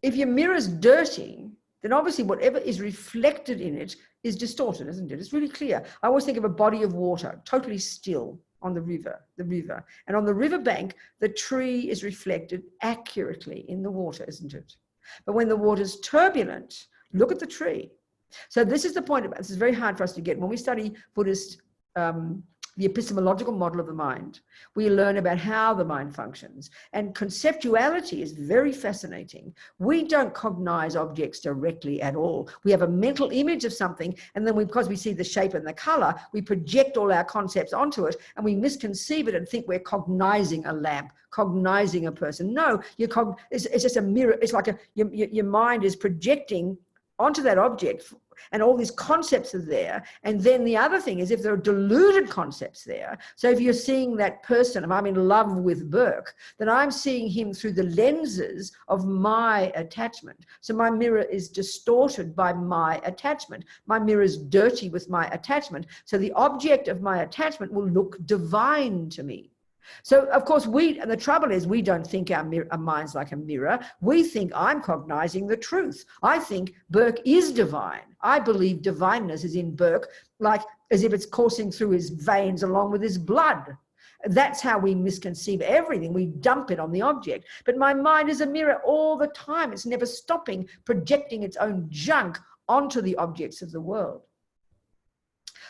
if your mirror is dirty, then obviously whatever is reflected in it is distorted, isn't it? It's really clear. I always think of a body of water, totally still on the river. And on the riverbank, the tree is reflected accurately in the water, isn't it? But when the water's turbulent, look at the tree. So this is the point about this. Is very hard for us to get. When we study Buddhist, the epistemological model of the mind, we learn about how the mind functions. And conceptuality is very fascinating. We don't cognize objects directly at all. We have a mental image of something, and then because we see the shape and the color, we project all our concepts onto it, and we misconceive it and think we're cognizing a lamp, cognizing a person. No, it's just a mirror. It's like your mind is projecting onto that object, and all these concepts are there. And then the other thing is, if there are deluded concepts there, so if you're seeing that person, if I'm in love with Burke, then I'm seeing him through the lenses of my attachment. So my mirror is distorted by my attachment. My mirror is dirty with my attachment. So the object of my attachment will look divine to me. So, of course, and the trouble is, we don't think our mind's like a mirror. We think I'm cognizing the truth. I think Burke is divine. I believe divineness is in Burke, like as if it's coursing through his veins along with his blood. That's how we misconceive everything. We dump it on the object. But my mind is a mirror all the time. It's never stopping projecting its own junk onto the objects of the world.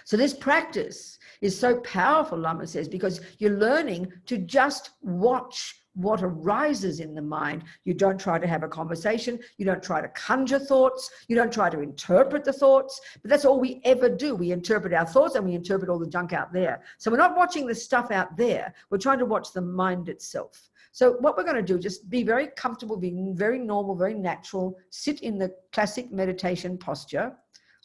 So this practice is so powerful, Lama says, because you're learning to just watch what arises in the mind. You don't try to have a conversation. You don't try to conjure thoughts. You don't try to interpret the thoughts. But that's all we ever do. We interpret our thoughts and we interpret all the junk out there. So we're not watching the stuff out there. We're trying to watch the mind itself. So what we're going to do, just be very comfortable, being very normal, very natural, sit in the classic meditation posture.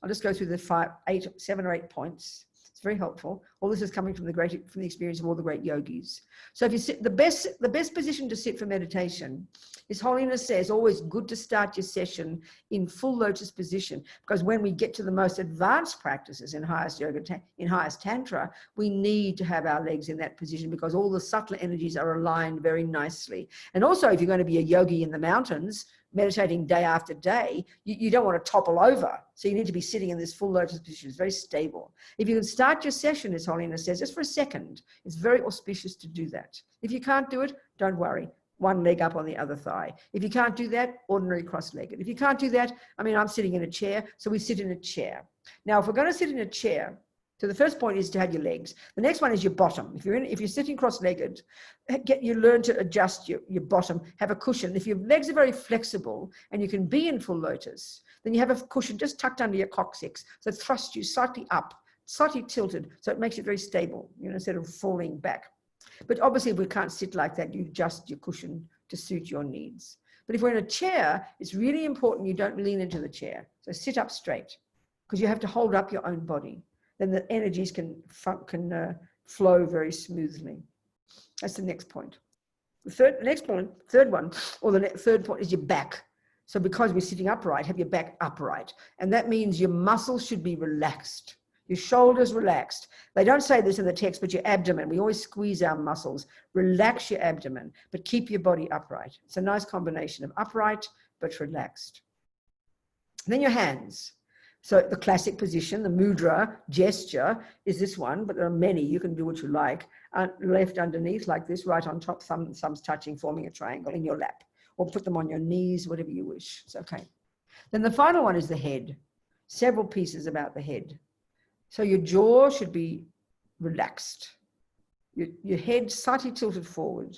I'll just go through the 7 or 8 points. It's very helpful. All this is coming from the experience of all the great yogis. So if you sit, the best position to sit for meditation, His Holiness says, always good to start your session in full lotus position, because when we get to the most advanced practices in highest yoga, in highest tantra, we need to have our legs in that position because all the subtler energies are aligned very nicely. And also, if you're going to be a yogi in the mountains, meditating day after day, you don't want to topple over. So you need to be sitting in this full lotus position. It's very stable. If you can start your session, His Holiness says, just for a second, it's very auspicious to do that. If you can't do it, don't worry. One leg up on the other thigh. If you can't do that, ordinary cross-legged. If you can't do that, I'm sitting in a chair, so we sit in a chair. Now, if we're going to sit in a chair, so the first point is to have your legs. The next one is your bottom. If you're sitting cross-legged, you learn to adjust your bottom, have a cushion. If your legs are very flexible and you can be in full lotus, then you have a cushion just tucked under your coccyx. So it thrusts you slightly up, slightly tilted, so it makes it very stable, instead of falling back. But obviously, if we can't sit like that, you adjust your cushion to suit your needs. But if we're in a chair, it's really important you don't lean into the chair. So sit up straight, because you have to hold up your own body. Then the energies can flow very smoothly. That's the next point. The third point is your back. So because we're sitting upright, have your back upright. And that means your muscles should be relaxed. Your shoulders relaxed. They don't say this in the text, but your abdomen. We always squeeze our muscles. Relax your abdomen, but keep your body upright. It's a nice combination of upright but relaxed. And then your hands. So the classic position, the mudra gesture is this one, but there are many. You can do what you like. Left underneath like this, right on top, thumbs touching, forming a triangle in your lap. Or put them on your knees, whatever you wish. It's okay. Then the final one is the head. Several pieces about the head. So your jaw should be relaxed. Your head slightly tilted forward.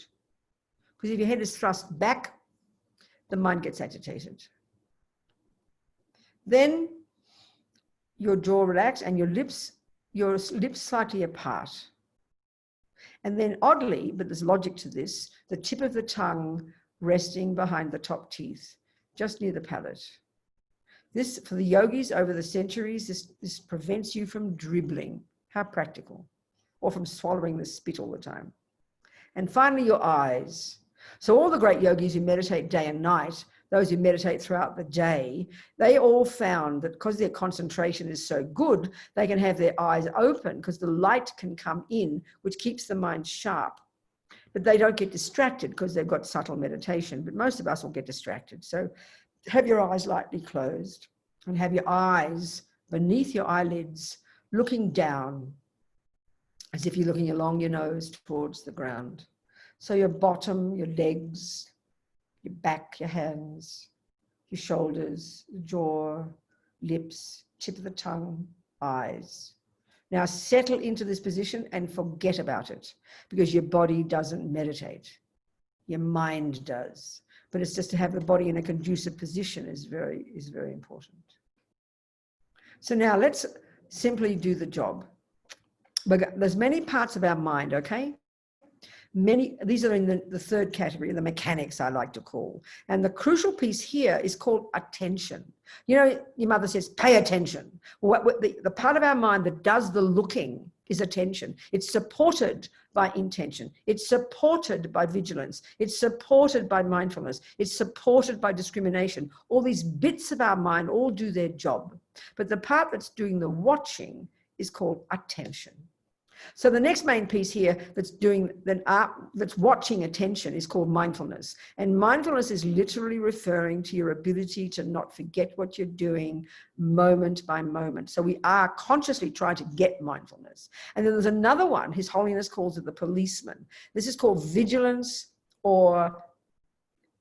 Because if your head is thrust back, the mind gets agitated. Then your jaw relaxed and your lips slightly apart. And then oddly, but there's logic to this, the tip of the tongue resting behind the top teeth, just near the palate. This, for the yogis over the centuries, this prevents you from dribbling. How practical. Or from swallowing the spit all the time. And finally, your eyes. So all the great yogis who meditate day and night, those who meditate throughout the day, they all found that because their concentration is so good, they can have their eyes open because the light can come in, which keeps the mind sharp. But they don't get distracted because they've got subtle meditation. But most of us will get distracted. So have your eyes lightly closed and have your eyes beneath your eyelids, looking down as if you're looking along your nose towards the ground. So your bottom, your legs, your back, your hands, your shoulders, jaw, lips, tip of the tongue, eyes. Now settle into this position and forget about it because your body doesn't meditate. Your mind does. But it's just to have the body in a conducive position is very important. So now let's simply do the job. There's many parts of our mind, okay? These are in the third category, the mechanics I like to call. And the crucial piece here is called attention. You know, your mother says, pay attention. Well, the part of our mind that does the looking is attention. It's supported by intention. It's supported by vigilance. It's supported by mindfulness. It's supported by discrimination. All these bits of our mind all do their job. But the part that's doing the watching is called attention. So the next main piece here that's watching attention is called mindfulness. And mindfulness is literally referring to your ability to not forget what you're doing moment by moment. So we are consciously trying to get mindfulness. And then there's another one, His Holiness calls it the policeman. This is called vigilance, or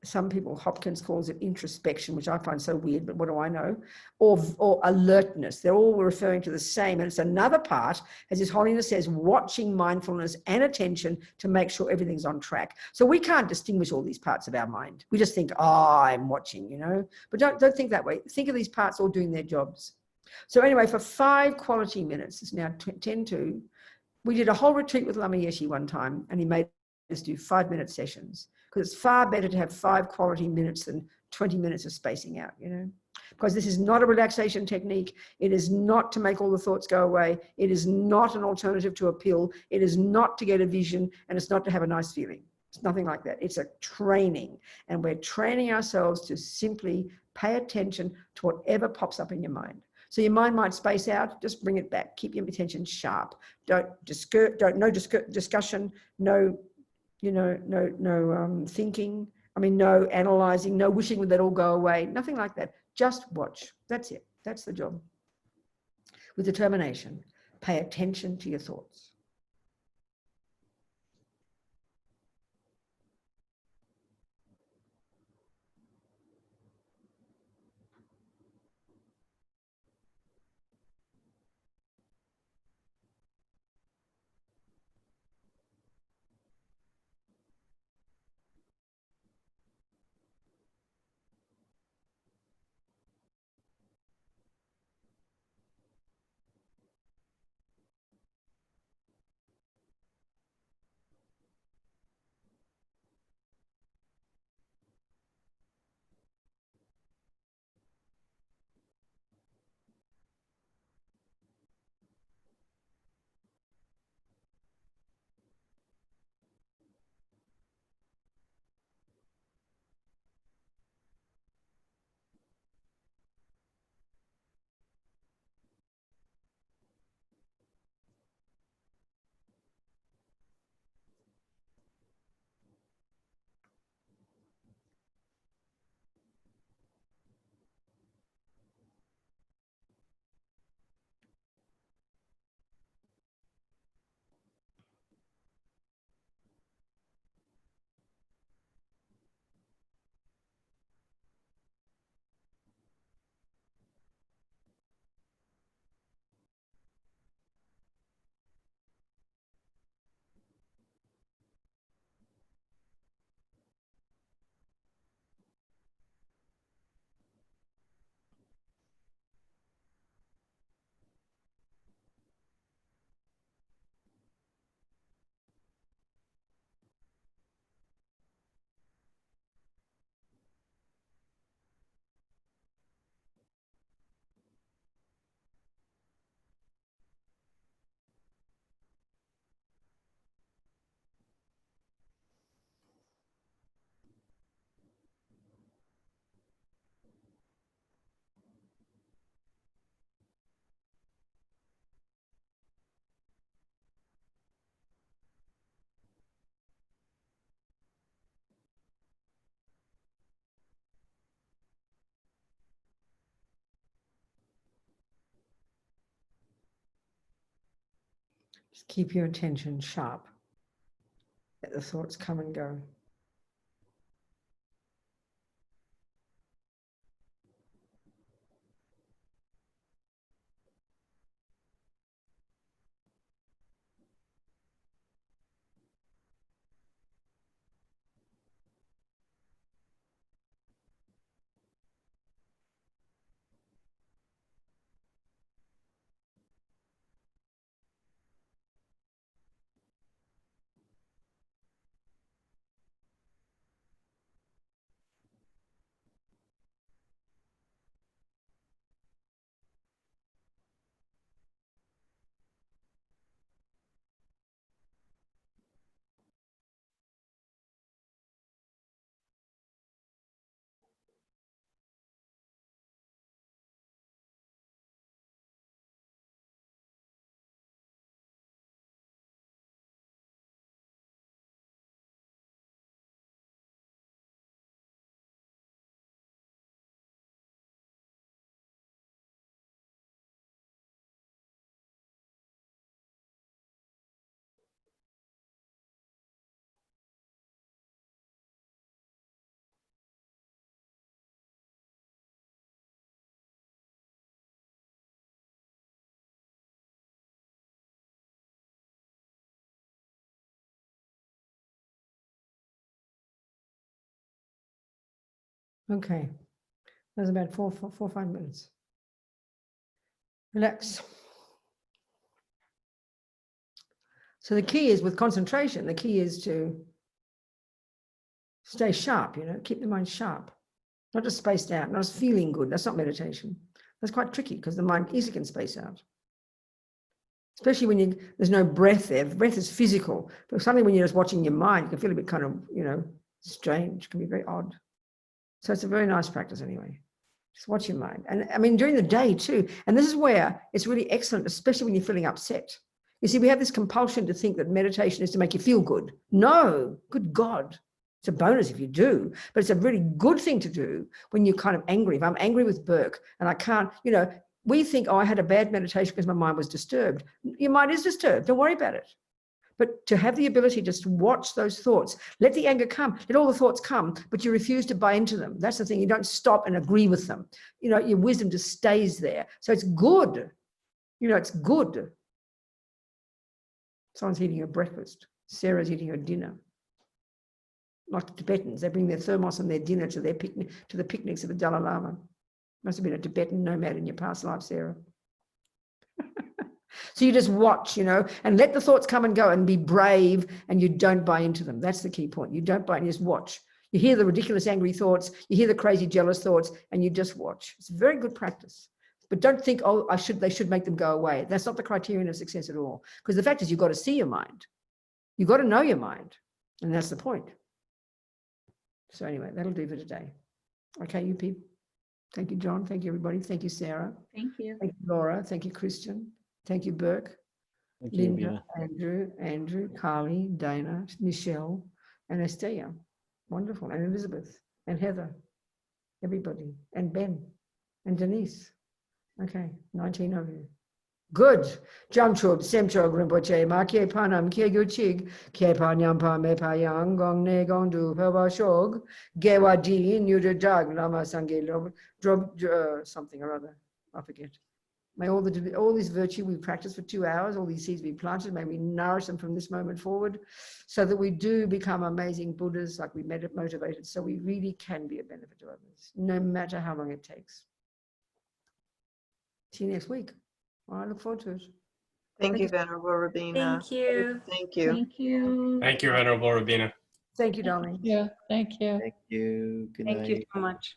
some people, Hopkins calls it introspection, which I find so weird, but what do I know? Or alertness. They're all referring to the same. And it's another part, as His Holiness says, watching mindfulness and attention to make sure everything's on track. So we can't distinguish all these parts of our mind. We just think, oh, I'm watching, you know. But don't think that way. Think of these parts all doing their jobs. So anyway, for 5 quality minutes, it's now 10 to, we did a whole retreat with Lama Yeshe one time, and he made us do 5-minute sessions. Because it's far better to have 5 quality minutes than 20 minutes of spacing out, you know, because this is not a relaxation technique. It is not to make all the thoughts go away. It is not an alternative to a pill. It is not to get a vision, and it's not to have a nice feeling. It's nothing like that. It's a training, and we're training ourselves to simply pay attention to whatever pops up in your mind. So your mind might space out, just bring it back. Keep your attention sharp. No discussion, no thinking, no analyzing, no wishing that all go away, nothing like that. Just watch. That's it. That's the job. With determination, pay attention to your thoughts. Just keep your attention sharp. Let the thoughts come and go. Okay, that's about four or 5 minutes. Relax. So the key is with concentration, the key is to stay sharp, you know, keep the mind sharp, not just spaced out, not just feeling good. That's not meditation. That's quite tricky because the mind easily can space out. Especially when there's no breath there. Breath is physical, but suddenly when you're just watching your mind, you can feel a bit kind of, you know, strange, it can be very odd. So it's a very nice practice anyway. Just watch your mind. And I mean, during the day too. And this is where it's really excellent, especially when you're feeling upset. You see, we have this compulsion to think that meditation is to make you feel good. No, good God. It's a bonus if you do, but it's a really good thing to do when you're kind of angry. If I'm angry with Burke and I can't, you know, we think, oh, I had a bad meditation because my mind was disturbed. Your mind is disturbed. Don't worry about it. But to have the ability just to watch those thoughts, let the anger come, let all the thoughts come, but you refuse to buy into them. That's the thing. You don't stop and agree with them. You know, your wisdom just stays there. So it's good. You know, it's good. Someone's eating her breakfast. Sarah's eating her dinner. Like the Tibetans, they bring their thermos and their dinner to their picnic, to the picnics of the Dalai Lama. Must have been a Tibetan nomad in your past life, Sarah. So you just watch, you know, and let the thoughts come and go and be brave, and you don't buy into them. That's the key point. You don't buy, and you just watch. You hear the ridiculous angry thoughts, you hear the crazy jealous thoughts, and you just watch. It's very good practice. But don't think, oh, they should make them go away. That's not the criterion of success at all. Because the fact is, you've got to see your mind. You've got to know your mind. And that's the point. So anyway, that'll do for today. Okay, you people. Thank you, John. Thank you, everybody. Thank you, Sarah. Thank you. Thank you, Laura. Thank you, Christian. Thank you, Burke. Thank you, Linda, Andrew, Carly, Dana, Michelle, and Estea. Wonderful. And Elizabeth, and Heather, everybody, and Ben, and Denise. Okay, 19 of you. Good. Jamchub, Semchog, Rinpoche, Ma Kie Panam, Kie Guchig, Kie Panyampa, Me Payang, Gong Ne Gong Du, Peba Shog, Gewa Di, Nuda Dag, Lama Sange, Drob, something or other. I forget. May all this virtue we practice for 2 hours, all these seeds we planted, may we nourish them from this moment forward so that we do become amazing Buddhas, like we motivated, so we really can be a benefit to others, no matter how long it takes. See you next week. I look forward to it. Thank you, Venerable Robina. Thank you. Thank you. Thank you. Thank you, Venerable Robina. Thank you, darling. Yeah, thank you. Thank you. Good Thank night. you so much.